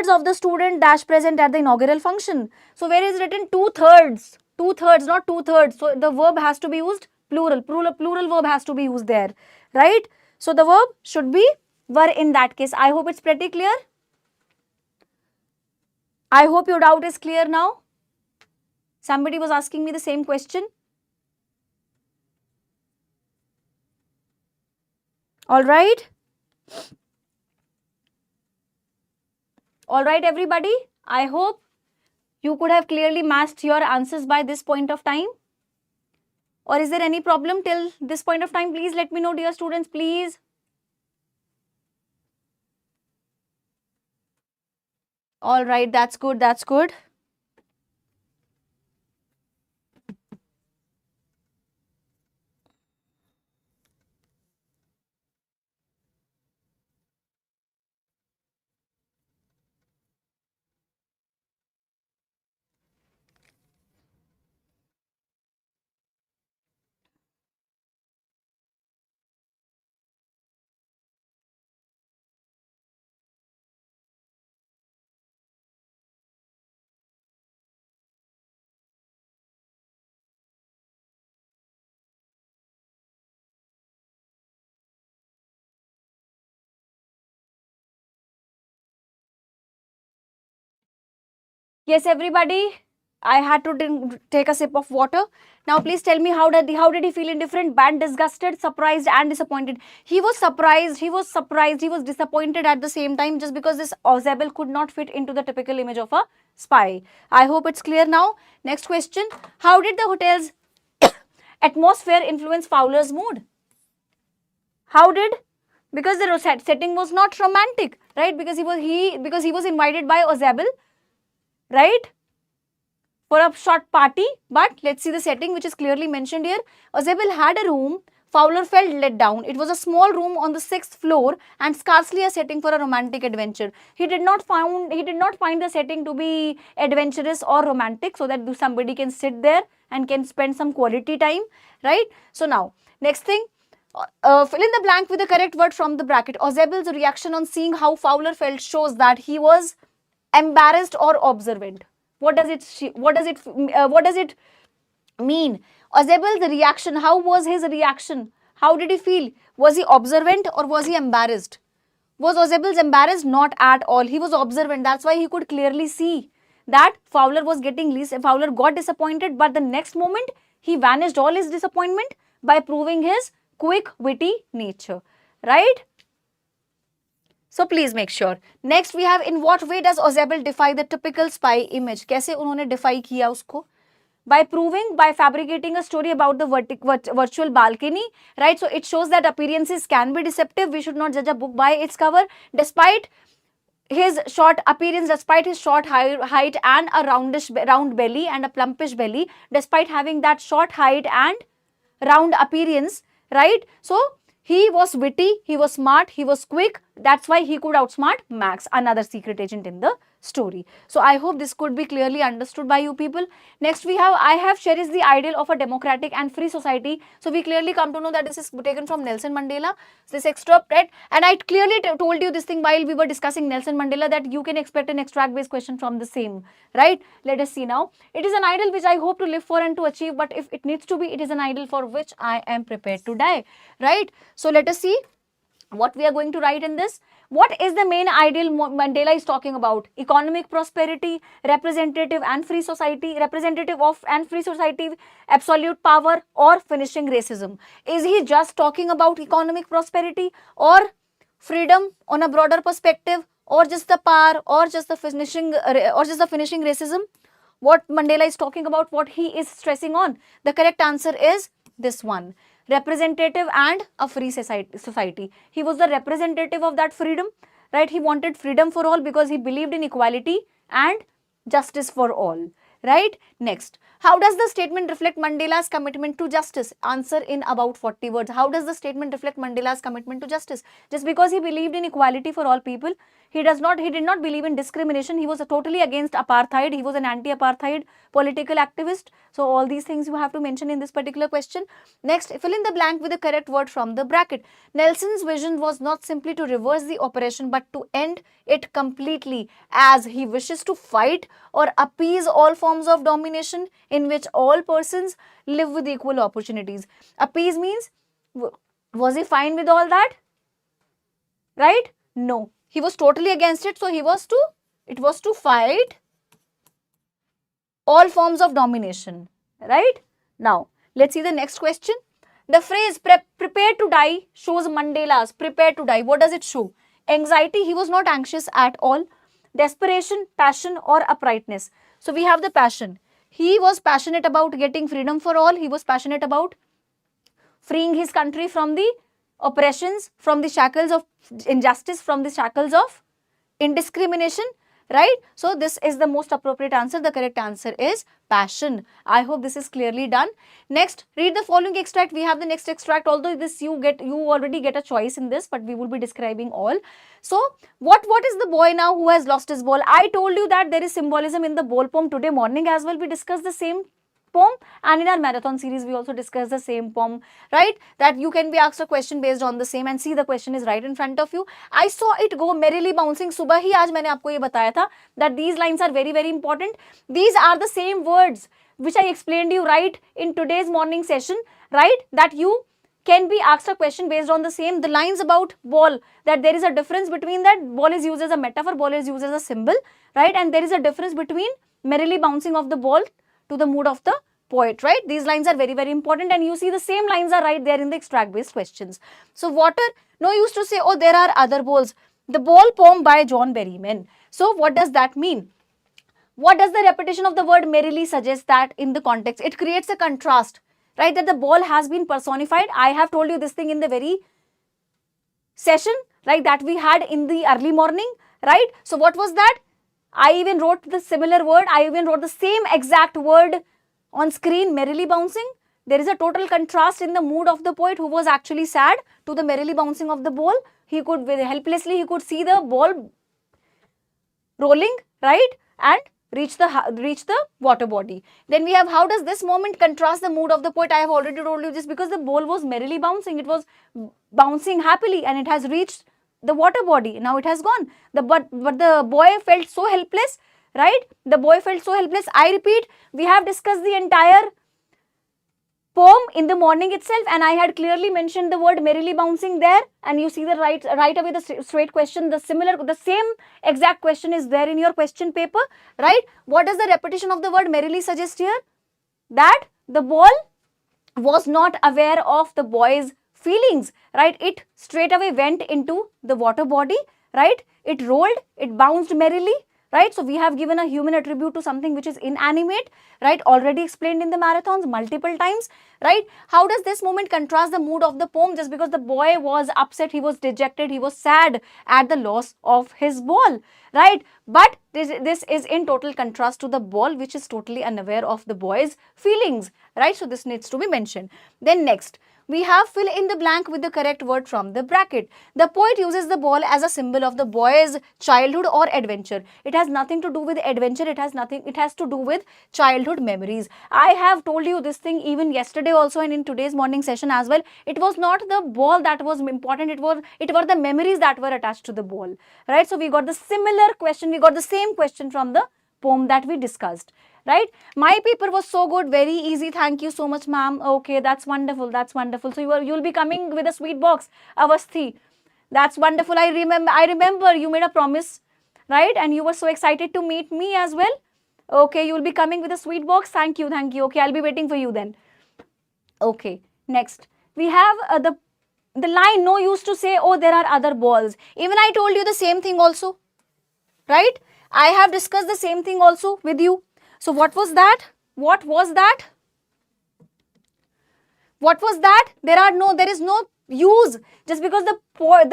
of the student dash present at the inaugural function. So where is written two-thirds? Two-thirds, not two-thirds. So the verb has to be used plural. Plural verb has to be used there, right? So the verb should be were in that case. I hope it's pretty clear. I hope your doubt is clear now. Somebody was asking me the same question. All right. All right, everybody. I hope you could have clearly matched your answers by this point of time. Or is there any problem till this point of time? Please let me know, dear students, please. All right, that's good. That's good. Yes, everybody. I had to take a sip of water. Now, please tell me how did he feel indifferent, bad, disgusted, surprised, and disappointed? He was surprised. He was disappointed at the same time, just because this Ozebel could not fit into the typical image of a spy. I hope it's clear now. Next question: how did the hotel's atmosphere influence Fowler's mood? How did? Because the setting was not romantic, right? Because he was invited by Ozebel, right, for a short party. But let's see the setting, which is clearly mentioned here. Ozebel had a room. Fowler felt let down. It was a small room on the 6th floor and scarcely a setting for a romantic adventure. He did not find the setting to be adventurous or romantic, so that somebody can sit there and can spend some quality time, right? So now, next thing, fill in the blank with the correct word from the bracket. Ozebel's reaction on seeing how Fowler felt shows that he was embarrassed or observant. What does it mean? Ozebel's reaction, how was his reaction? How did he feel? Was he observant or was he embarrassed? Was Ozebel embarrassed? Not at all. He was observant. That's why he could clearly see that Fowler got disappointed, but the next moment he vanished all his disappointment by proving his quick, witty nature, right? So please make sure. Next we have, in what way does Ozebel defy the typical spy image? कैसे उन्होंने defy किया उसको? By proving, by fabricating a story about the virtual balcony, right? So it shows that appearances can be deceptive. We should not judge a book by its cover. Despite his short appearance, despite his short height and a round belly and a plumpish belly, despite having that short height and round appearance, right? So he was witty, he was smart, he was quick. That's why he could outsmart Max, another secret agent in the story. So I hope this could be clearly understood by you people. Next we have, I have cherished the ideal of a democratic and free society. So we clearly come to know that this is taken from Nelson Mandela, this extract, right? And I clearly told you this thing while we were discussing Nelson Mandela, that you can expect an extract based question from the same, right? Let us see now. It is an ideal which I hope to live for and to achieve, but if it needs to be, it is an ideal for which I am prepared to die, right? So let us see what we are going to write in this. What is the main ideal Mandela is talking about? Economic prosperity, representative and free society, representative of and free society, absolute power, or finishing racism? Is he just talking about economic prosperity, or freedom on a broader perspective, or just the power, or just the finishing racism? What Mandela is talking about, what he is stressing on? The correct answer is this one. Representative and a free society. He was the representative of that freedom, right? He wanted freedom for all because he believed in equality and justice for all, right? Next, how does the statement reflect Mandela's commitment to justice? Answer in about 40 words. How does the statement reflect Mandela's commitment to justice? Just because he believed in equality for all people, he did not believe in discrimination. He was totally against apartheid. He was an anti-apartheid political activist. So all these things you have to mention in this particular question. Next, fill in the blank with the correct word from the bracket. Nelson's vision was not simply to reverse the oppression, but to end it completely, as he wishes to fight or appease all forms of domination in which all persons live with equal opportunities. Appease means, was he fine with all that? Right? No. He was totally against it. So it was to fight all forms of domination. Right? Now, let's see the next question. The phrase prepared to die shows Mandela's prepared to die. What does it show? Anxiety. He was not anxious at all. Desperation, passion, or uprightness. So we have the passion. He was passionate about getting freedom for all. He was passionate about freeing his country from the oppressions, from the shackles of injustice, from the shackles of indiscrimination, right? So this is the most appropriate answer. The correct answer is passion. I hope this is clearly done. Next, read the following extract. We have the next extract. Although this you already get a choice in this, but we will be describing all. So what is the boy now who has lost his ball? I told you that there is symbolism in the ball poem. Today morning as well we discussed the same poem, and in our marathon series we also discussed the same poem, right? That you can be asked a question based on the same, and see the question is right in front of you. I saw it go merrily bouncing. Subah hi aaj maine aapko ye bataya tha that these lines are very very important. These are the same words which I explained you right in today's morning session, right? That you can be asked a question based on the same. The lines about ball, that there is a difference between that. Ball is used as a metaphor, ball is used as a symbol, right? And there is a difference between merrily bouncing of the ball to the mood of the poet, right? These lines are very very important, and you see the same lines are right there in the extract based questions. So water, no use to say, oh there are other balls. The ball poem by John Berryman. So what does that mean? What does the repetition of the word merrily suggest that in the context? It creates a contrast, right? That the ball has been personified. I have told you this thing in the very session, right, that we had in the early morning, right? So what was that? I even wrote the similar word. I even wrote the same exact word on screen, merrily bouncing. There is a total contrast in the mood of the poet who was actually sad to the merrily bouncing of the ball. He could helplessly, he could see the ball rolling, right, and reach the water body. Then we have, how does this moment contrast the mood of the poet? I have already told you this, because the ball was merrily bouncing. It was bouncing happily and it has reached the water body. Now it has gone. But the boy felt so helpless, right? The boy felt so helpless. I repeat, we have discussed the entire poem in the morning itself, and I had clearly mentioned the word merrily bouncing there, and you see the right away the straight question. The same exact question is there in your question paper, right? What does the repetition of the word merrily suggest here? That the ball was not aware of the boy's feelings, right? It straight away went into the water body, right? It rolled, it bounced merrily, right? So we have given a human attribute to something which is inanimate, right? Already explained in the marathons multiple times, right? How does this moment contrast the mood of the poem? Just because the boy was upset, he was dejected, he was sad at the loss of his ball, right? But this is in total contrast to the ball, which is totally unaware of the boy's feelings, right? So this needs to be mentioned. Then next, we have fill in the blank with the correct word from the bracket. The poet uses the ball as a symbol of the boy's childhood or adventure. It has nothing to do with adventure. It has to do with childhood memories. I have told you this thing even yesterday also and in today's morning session as well. It was not the ball that was important. It were the memories that were attached to the ball, right? So we got the similar question. We got the same question from the poem that we discussed, right? My paper was so good, very easy. Thank you so much, ma'am. Okay, that's wonderful. That's wonderful. So you'll be coming with a sweet box, Avasthi. That's wonderful. I remember you made a promise, right? And you were so excited to meet me as well. Okay, you'll be coming with a sweet box. Thank you, thank you. Okay, I'll be waiting for you then. Okay, next we have the line, no use to say, oh, there are other balls. Even I told you the same thing also, right? I have discussed the same thing also with you. So what was that? What was that? What was that? There is no use. Just because the poet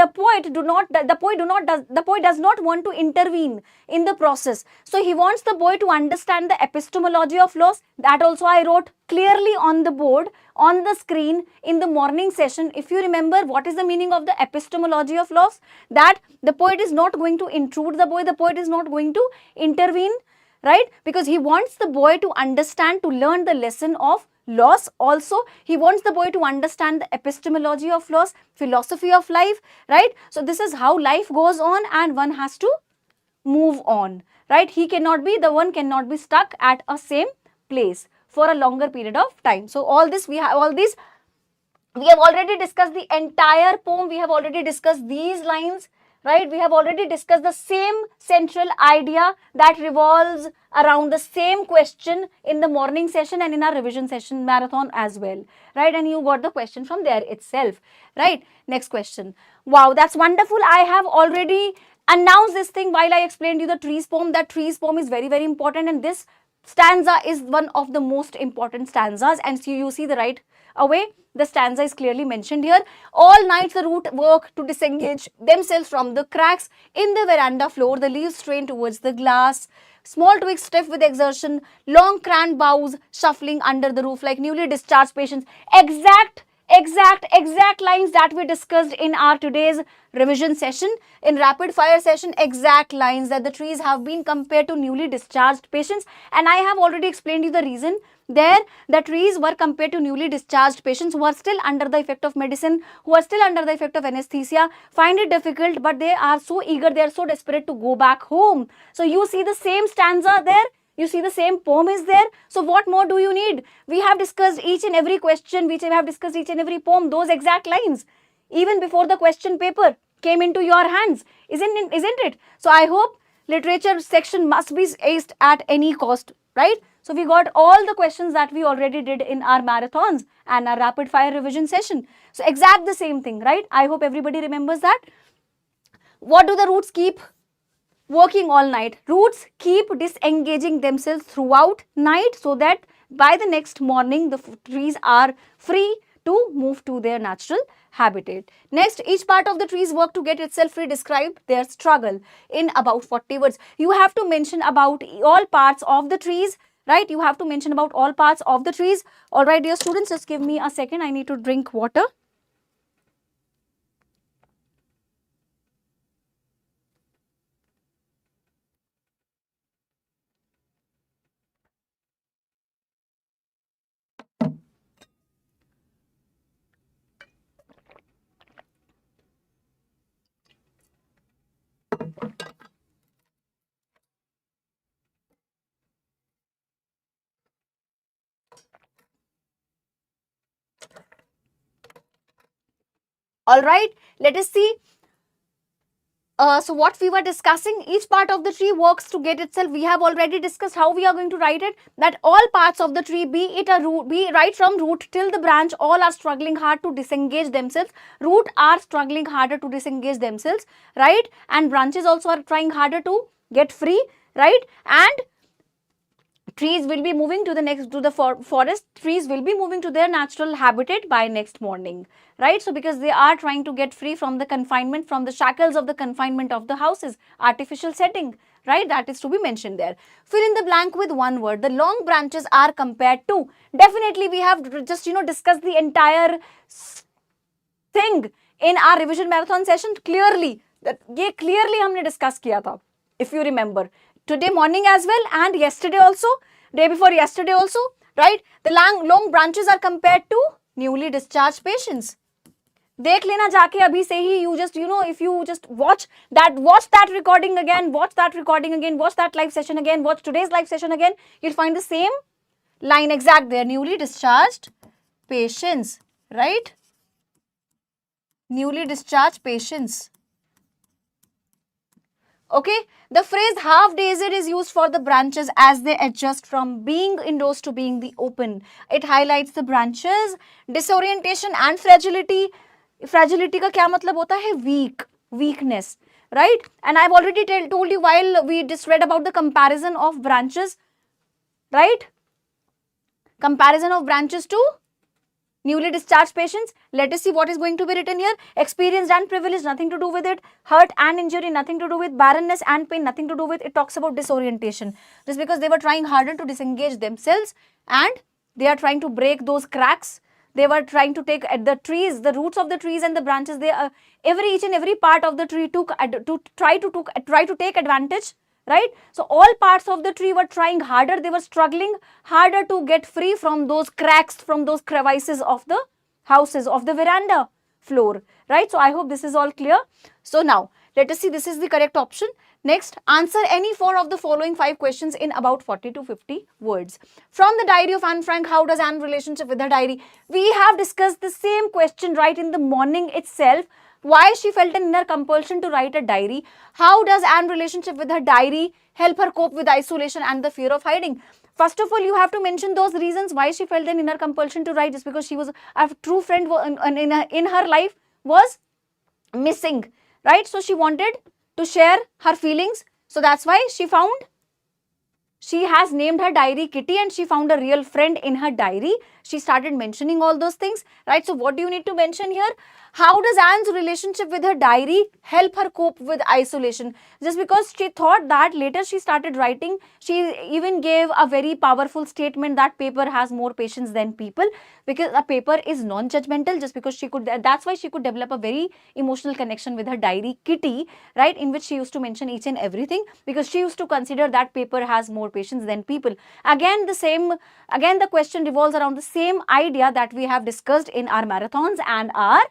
does not want to intervene in the process. So he wants the boy to understand the epistemology of loss. That also I wrote clearly on the board, on the screen in the morning session. If you remember, what is the meaning of the epistemology of loss? That the poet is not going to intrude the boy. The poet is not going to intervene, right? Because he wants the boy to understand, to learn the lesson of loss. Also, he wants the boy to understand the epistemology of loss, philosophy of life, right? So this is how life goes on and one has to move on, right? The one cannot be stuck at a same place for a longer period of time. So we have already discussed the entire poem. We have already discussed these lines, right? We have already discussed the same central idea that revolves around the same question in the morning session and in our revision session marathon as well, right? And you got the question from there itself, right? Next question. Wow, that's wonderful. I have already announced this thing while I explained you the trees poem. That trees poem is very, very important, and this stanza is one of the most important stanzas. And so you see the right away, the stanza is clearly mentioned here. All night the root work to disengage themselves from the cracks in the veranda floor. The leaves strain towards the glass. Small twigs stiff with exertion. Long craned boughs shuffling under the roof like newly discharged patients. Exact lines that we discussed in our today's revision session, in rapid fire session. Exact lines that the trees have been compared to newly discharged patients, and I have already explained you the reason. There, the trees were compared to newly discharged patients who are still under the effect of medicine, who are still under the effect of anesthesia, find it difficult, but they are so eager, they are so desperate to go back home. So you see the same stanza there. You see the same poem is there. So what more do you need? We have discussed each and every question, we have discussed each and every poem, those exact lines, even before the question paper came into your hands, isn't it? So I hope literature section must be aced at any cost, right? So we got all the questions that we already did in our marathons and our rapid fire revision session. So exact the same thing, right? I hope everybody remembers that. What do the roots keep working all night? Roots keep disengaging themselves throughout night so that by the next morning the trees are free to move to their natural habitat. Next, each part of the tree's work to get itself free. Describe their struggle in about 40 words. You have to mention about all parts of the trees, right? You have to mention about all parts of the trees. All right, dear students, just give me a second. I need to drink water. All right, let us see. So what we were discussing, each part of the tree works to get itself. We have already discussed how we are going to write it, that all parts of the tree, be it a root, be right from root till the branch, all are struggling hard to disengage themselves. Root are struggling harder to disengage themselves, right? And branches also are trying harder to get free, right? And trees will be moving to the next, to the forest, trees will be moving to their natural habitat by next morning, right? So because they are trying to get free from the confinement, from the shackles of the confinement of the houses, artificial setting, right? That is to be mentioned there. Fill in the blank with one word. The long branches are compared to. Definitely we have just, discussed the entire thing in our revision marathon session clearly. That ये clearly हमने discuss किया था, if you remember. Today morning as well and yesterday also, day before yesterday also, right? The long branches are compared to newly discharged patients. देख लेना जाके अभी से ही, you just, if you just watch that recording again, watch that live session again, watch today's live session again, you'll find the same line exact there, newly discharged patients, right? Newly discharged patients. Okay, the phrase half dazed is used for the branches as they adjust from being indoors to being the open. It highlights the branches, disorientation and fragility. Fragility का क्या मतलब होता है? Weakness, right? And I've already told you while we just read about the comparison of branches, right? Comparison of branches to newly discharged patients. Let us see what is going to be written here. Experienced and privileged, nothing to do with it. Hurt and injury, nothing to do with. Barrenness and pain, nothing to do with. It talks about disorientation. Just because they were trying harder to disengage themselves and they are trying to break those cracks. They were trying to take at the trees, the roots of the trees and the branches. They each and every part of the tree to try to take advantage, right? So all parts of the tree were trying harder. They were struggling harder to get free from those cracks, from those crevices of the houses, of the veranda floor, right? So I hope this is all clear. So now let us see, this is the correct option. Next, answer any four of the following 5 questions in about 40 to 50 words. From the diary of Anne Frank, how does Anne relationship with her diary? We have discussed the same question right in the morning itself. Why she felt an inner compulsion to write a diary? How does Anne's relationship with her diary help her cope with isolation and the fear of hiding? First of all, you have to mention those reasons why she felt an inner compulsion to write, just because she was a true friend in her life was missing, right? So she wanted to share her feelings. So that's why she has named her diary Kitty, and she found a real friend in her diary. She started mentioning all those things, right? So what do you need to mention here? How does Anne's relationship with her diary help her cope with isolation? Just because she thought that, later she started writing. She even gave a very powerful statement that paper has more patience than people, because a paper is non-judgmental. Just because that's why she could develop a very emotional connection with her diary Kitty, right? In which she used to mention each and everything, because she used to consider that paper has more patience than people. Again, the question revolves around the same idea that we have discussed in our marathons and our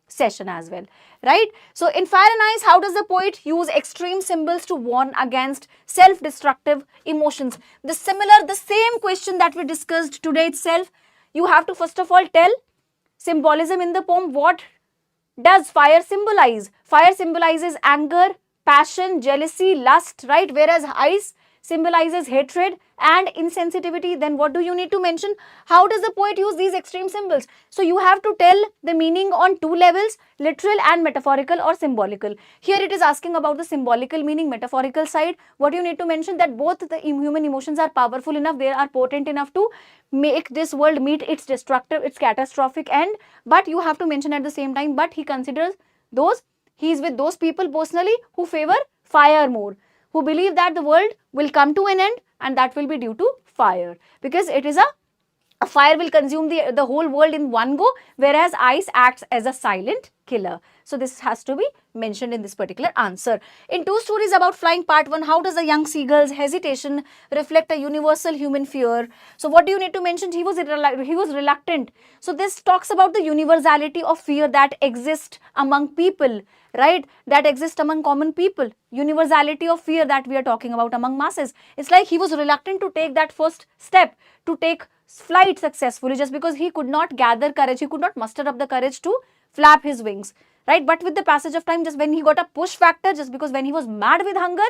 session as well, right? So in Fire and Ice, how does the poet use extreme symbols to warn against self-destructive emotions? The same question that we discussed today itself. You have to first of all tell symbolism in the poem. What does fire symbolize? Fire symbolizes anger, passion, jealousy, lust, right? Whereas ice symbolizes hatred and insensitivity. Then what do you need to mention? How does the poet use these extreme symbols? So you have to tell the meaning on 2 levels, literal and metaphorical or symbolical. Here it is asking about the symbolical meaning, metaphorical side. What you need to mention? That both the human emotions are powerful enough, they are potent enough to make this world meet its destructive, its catastrophic end. But you have to mention at the same time, but he considers he is with those people personally who favor fire more, who believe that the world will come to an end and that will be due to fire, because it is a fire will consume the whole world in one go, whereas ice acts as a silent killer. So this has to be mentioned in this particular answer. In 2 stories about flying, part 1, how does the young seagull's hesitation reflect a universal human fear? So what do you need to mention? He was reluctant. So this talks about the universality of fear that exists among people, right? That exists among common people. Universality of fear that we are talking about among masses. It's like he was reluctant to take that first step, to take flight successfully, just because he could not gather courage, he could not muster up the courage to flap his wings, right? But with the passage of time, just when he got a push factor, just because when he was mad with hunger,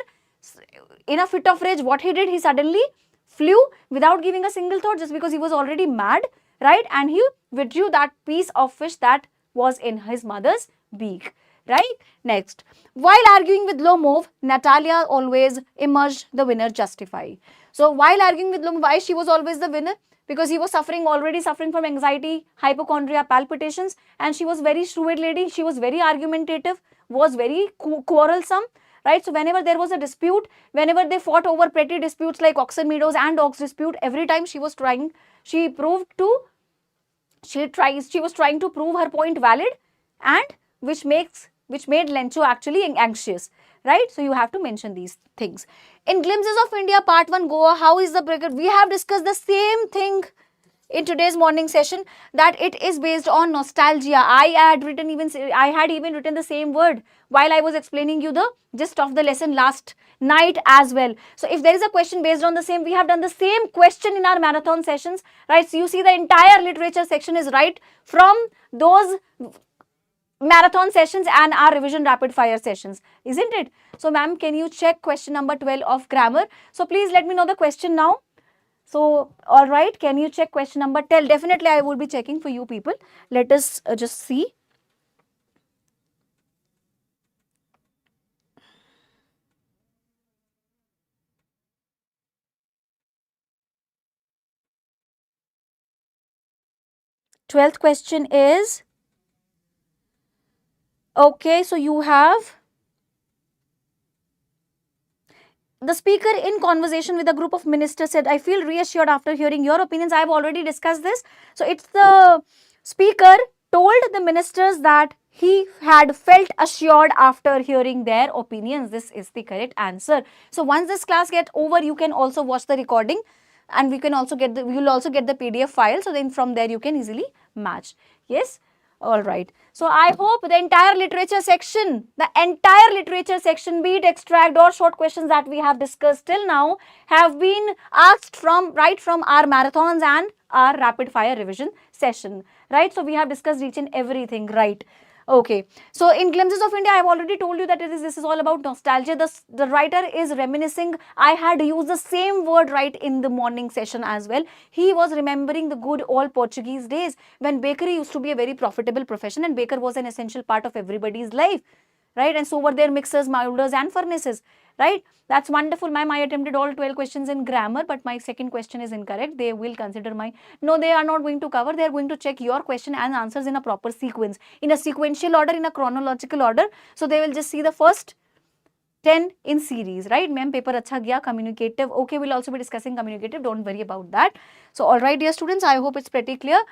in a fit of rage, what he did, he suddenly flew without giving a single thought, just because he was already mad, right? And he withdrew that piece of fish that was in his mother's beak, right? Next, while arguing with Lomov, Natalia always emerged the winner justify. So while arguing with Lomov, why she was always the winner? Because he was already suffering from anxiety, hypochondria, palpitations, and she was very shrewd lady. She was very argumentative, was very quarrelsome, right? So whenever there was a dispute, whenever they fought over petty disputes like Oxen Meadows and Dogs dispute, every time she was trying to prove her point valid, and which made Lencho actually anxious, right? So you have to mention these things. In Glimpses of India Part 1 Goa, how is the brigade? We have discussed the same thing in today's morning session, that it is based on nostalgia. I had even written the same word while I was explaining you the gist of the lesson last night as well. So if there is a question based on the same, we have done the same question in our marathon sessions, right? So you see the entire literature section is right from those marathon sessions and our revision rapid fire sessions, isn't it? So ma'am, can you check question number 12 of grammar? So please let me know the question now. So, all right, can you check question number 10? Definitely, I will be checking for you people. Let us just see. Twelfth question is, okay, so you have the speaker in conversation with a group of ministers said, I feel reassured after hearing your opinions. I have already discussed this. So it's the speaker told the ministers that he had felt assured after hearing their opinions. This is the correct answer. So once this class gets over, you can also watch the recording, and we will also get the PDF file. So then from there you can easily match. Yes. All right. So I hope the entire literature section, be it extract or short questions that we have discussed till now, have been asked from our marathons and our rapid fire revision session, right? So we have discussed each and everything, right? Okay, so in Glimpses of India, I have already told you that this is all about nostalgia. The writer is reminiscing. I had used the same word right in the morning session as well. He was remembering the good old Portuguese days when bakery used to be a very profitable profession, and baker was an essential part of everybody's life, right? And so were their mixers, molders and furnaces, right? That's wonderful, ma'am. I attempted all 12 questions in grammar, but my second question is incorrect. They will consider no, they are not going to cover. They are going to check your question and answers in a proper sequence, in a sequential order, in a chronological order. So they will just see the first 10 in series, right? Ma'am, paper acha gaya, communicative. Okay, we'll also be discussing communicative. Don't worry about that. So, all right, dear students, I hope it's pretty clear.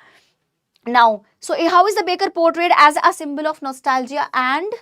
Now, so how is the baker portrayed as a symbol of nostalgia and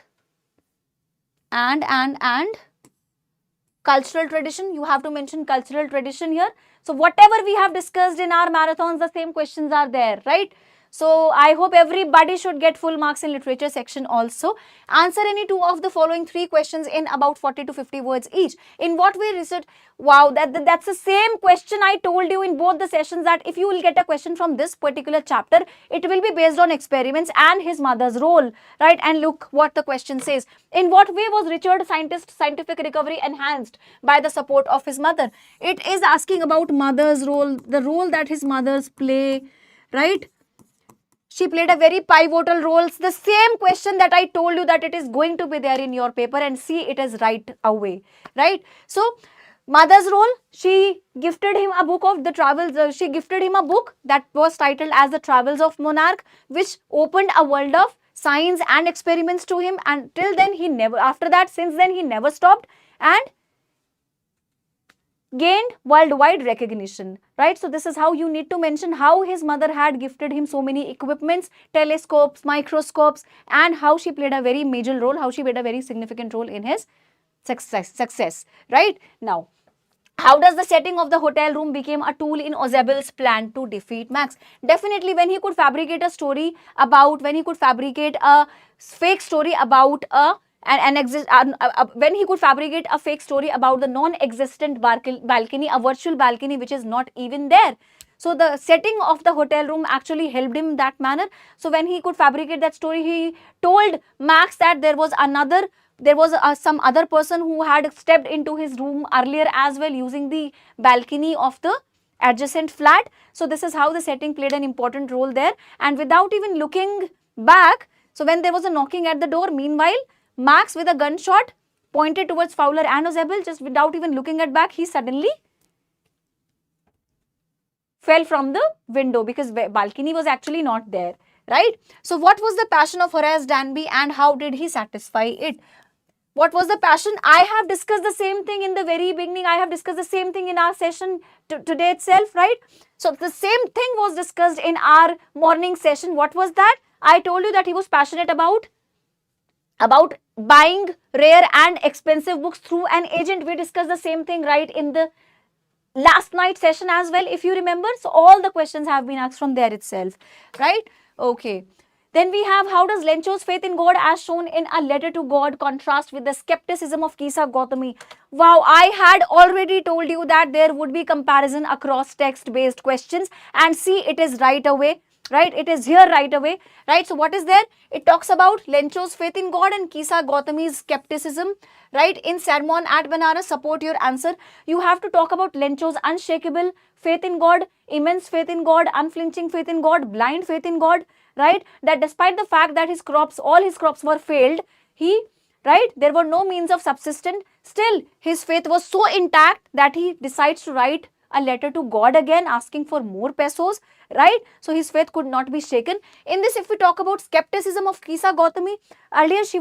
cultural tradition? You have to mention cultural tradition here. So whatever we have discussed in our marathons, the same questions are there, right? So I hope everybody should get full marks in literature section also. Answer any two of the following three questions in about 40 to 50 words each. In what way research? Wow, that's the same question I told you in both the sessions, that if you will get a question from this particular chapter, it will be based on experiments and his mother's role, right? And look what the question says. In what way was Richard's scientific recovery enhanced by the support of his mother? It is asking about mother's role, the role that his mothers play, right? She played a very pivotal role. The same question that I told you that it is going to be there in your paper, and see, it is right away, right? So, mother's role, she gifted him a book of the travels. She gifted him a book that was titled as The Travels of Monarch, which opened a world of science and experiments to him. And till then, since then, he never stopped and gained worldwide recognition, right? So this is how you need to mention how his mother had gifted him so many equipments, telescopes, microscopes, and how she played a very major role, how she played a very significant role in his success, right? Now, how does the setting of the hotel room became a tool in Ozebel's plan to defeat Max? Definitely when he could fabricate a fake story about when he could fabricate a fake story about the non-existent balcony, a virtual balcony which is not even there. So the setting of the hotel room actually helped him that manner. So when he could fabricate that story, he told Max that there was some other person who had stepped into his room earlier as well, using the balcony of the adjacent flat. So this is how the setting played an important role there. And without even looking back, so when there was a knocking at the door, meanwhile, Max with a gunshot pointed towards Fowler and Ozebel, just without even looking at back, he suddenly fell from the window because balcony was actually not there, right? So what was the passion of Horace Danby and how did he satisfy it? What was the passion? I have discussed the same thing in the very beginning. I have discussed the same thing in our session today itself, right? So the same thing was discussed in our morning session. What was that? I told you that he was passionate about buying rare and expensive books through an agent. We discussed the same thing, right, in the last night session as well, if you remember. So all the questions have been asked from there itself, right? Okay. Then we have, how does Lencho's faith in God as shown in A Letter to God contrast with the skepticism of Kisa Gautami? Wow, I had already told you that there would be comparison across text-based questions, and see, it is right away, right? It is here right away, right? So what is there? It talks about Lencho's faith in God and Kisa Gautami's skepticism, right? In Sermon at Banaras, support your answer. You have to talk about Lencho's unshakable faith in God, immense faith in God, unflinching faith in God, blind faith in God, right? That despite the fact that all his crops were failed, right, there were no means of subsistence, still his faith was so intact that he decides to write a letter to God again, asking for more pesos, right? So his faith could not be shaken. In this, if we talk about skepticism of Kisa Gautami, earlier she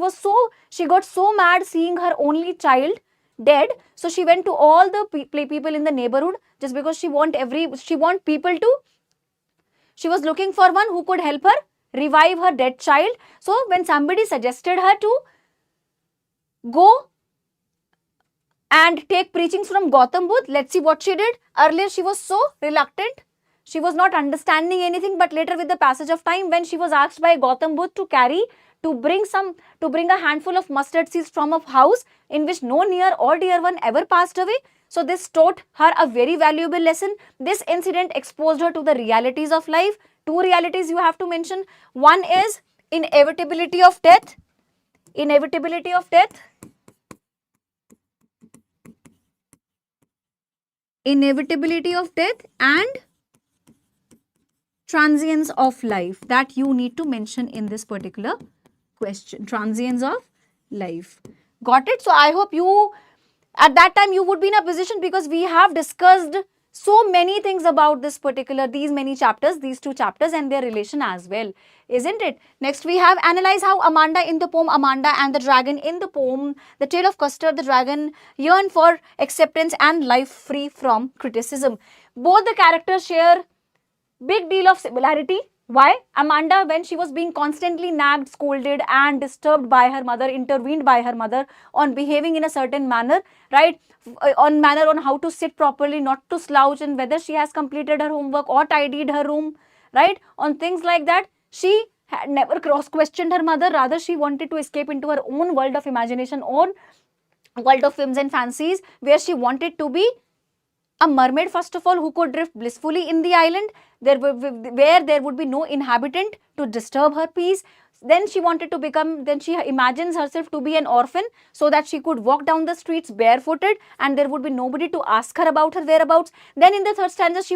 got so mad seeing her only child dead, so she went to all the people in the neighborhood just because she was looking for one who could help her revive her dead child. So when somebody suggested her to go and take preachings from Gautam Buddha, let's see what she did. Earlier she was so reluctant, she was not understanding anything, but later with the passage of time, when she was asked by Gautam Buddha to bring a handful of mustard seeds from a house in which no near or dear one ever passed away, so this taught her a very valuable lesson. This incident exposed her to the realities of life. Two realities you have to mention. One is inevitability of death. Inevitability of death. Inevitability of death and transience of life, that you need to mention in this particular question. Transience of life. Got it? So I hope you, at that time, you would be in a position, because we have discussed so many things about these two chapters and their relation as well, isn't it? Next we have, analyze how Amanda in the poem Amanda and the Dragon. In the poem The Tale of Custer, the dragon yearn for acceptance and life free from criticism. Both the characters share big deal of similarity. Why? Amanda, when she was being constantly nagged, scolded and disturbed by her mother, intervened by her mother on behaving in a certain manner, right? On how to sit properly, not to slouch, and whether she has completed her homework or tidied her room, right? On things like that, she had never cross-questioned her mother. Rather, she wanted to escape into her own world of imagination, own world of whims and fancies, where she wanted to be a mermaid, first of all, who could drift blissfully in the island, where there would be no inhabitant to disturb her peace. Then she imagines herself to be an orphan, so that she could walk down the streets barefooted and there would be nobody to ask her about her whereabouts. Then in the third stanza, she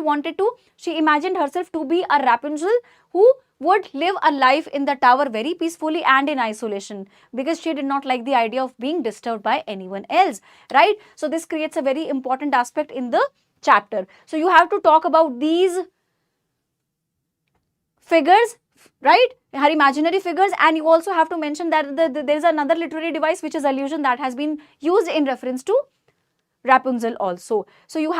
imagined herself to be a Rapunzel who would live a life in the tower very peacefully and in isolation, because she did not like the idea of being disturbed by anyone else, right? So this creates a very important aspect in the chapter. So you have to talk about these figures, right? Her imaginary figures, and you also have to mention that there is another literary device which is allusion that has been used in reference to Rapunzel also. So you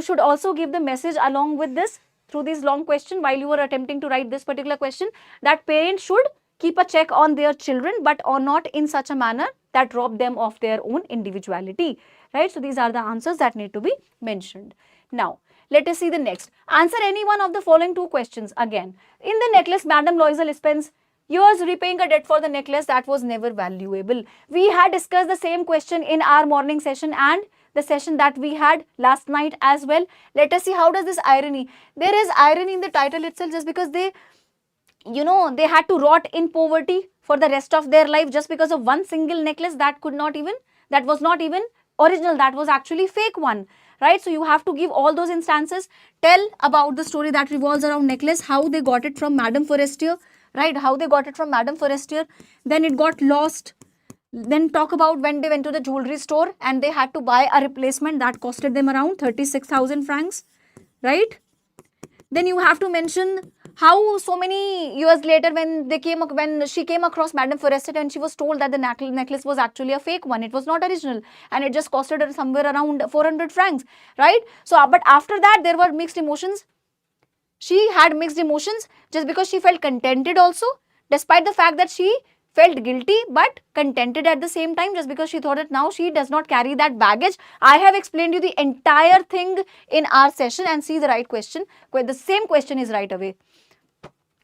should also give the message along with this through this long question while you are attempting to write this particular question, that parents should keep a check on their children, but or not in such a manner that rob them of their own individuality, right? So these are the answers that need to be mentioned. Now, let us see the next. Answer any one of the following two questions again. In the necklace, Madame Loisel spends years repaying a debt for the necklace that was never valuable. We had discussed the same question in our morning session, and the session that we had last night as well. Let us see how does this irony. There is irony in the title itself, just because they, you know, they had to rot in poverty for the rest of their life just because of one single necklace that could not even, that was not even original, that was actually fake one, right? So you have to give all those instances, tell about the story that revolves around necklace, how they got it from Madame Forestier, right? How they got it from Madame Forestier, then it got lost. Then talk about when they went to the jewelry store and they had to buy a replacement that costed them around 36,000 francs, right? Then you have to mention how so many years later, when she came across Madame Forestier, and she was told that the necklace was actually a fake one, it was not original, and it just costed her somewhere around 400 francs, right? So but after that there were mixed emotions. She had mixed emotions just because she felt contented also, despite the fact that she felt guilty, but contented at the same time, just because she thought that now she does not carry that baggage. I have explained you the entire thing in our session, and see the right question. The same question is right away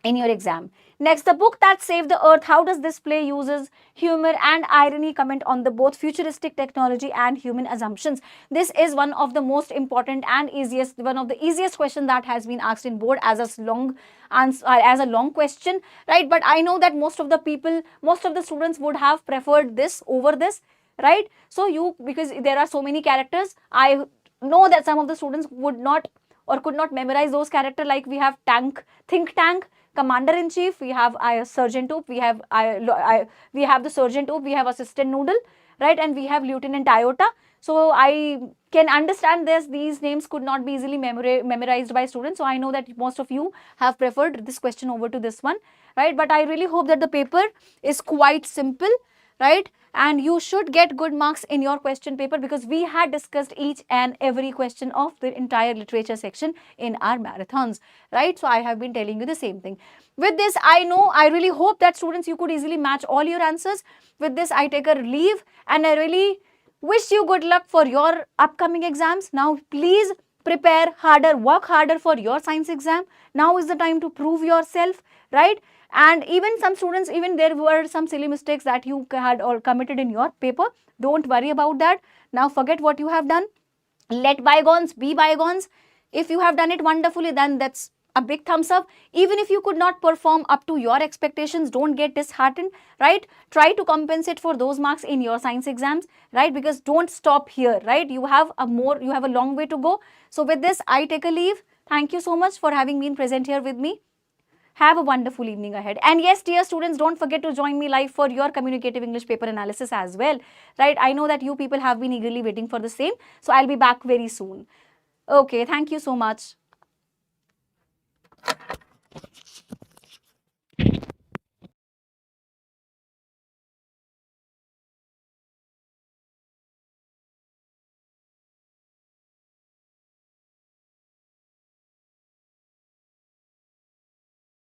in your exam. Next, the book that saved the earth. How does this play uses humor and irony? Comment on the both futuristic technology and human assumptions. This is one of the most important and one of the easiest question that has been asked in board as a long answer, as a long question, right? But I know that most of the people, most of the students would have preferred this over this, right? So because there are so many characters, I know that some of the students would not or could not memorize those characters. Like we have think tank, commander-in-chief, we have sergeant oop, we have the sergeant oop, we have assistant noodle, right? And we have lieutenant iota. So I can understand this, these names could not be easily memorized by students. So I know that most of you have preferred this question over to this one, right? But I really hope that the paper is quite simple, right? And you should get good marks in your question paper, because we had discussed each and every question of the entire literature section in our marathons, right? So I have been telling you the same thing. With this, I really hope that students, you could easily match all your answers. With this, I take a leave, and I really wish you good luck for your upcoming exams. Now, please prepare harder, work harder for your science exam. Now is the time to prove yourself, right? And even some students, even there were some silly mistakes that you had all committed in your paper. Don't worry about that. Now forget what you have done. Let bygones be bygones. If you have done it wonderfully, then that's a big thumbs up. Even if you could not perform up to your expectations, don't get disheartened, right? Try to compensate for those marks in your science exams, right? Because don't stop here, right? You have a long way to go. So with this, I take a leave. Thank you so much for having been present here with me. Have a wonderful evening ahead. And yes, dear students, don't forget to join me live for your communicative English paper analysis as well, right? I know that you people have been eagerly waiting for the same. So I'll be back very soon. Okay, thank you so much.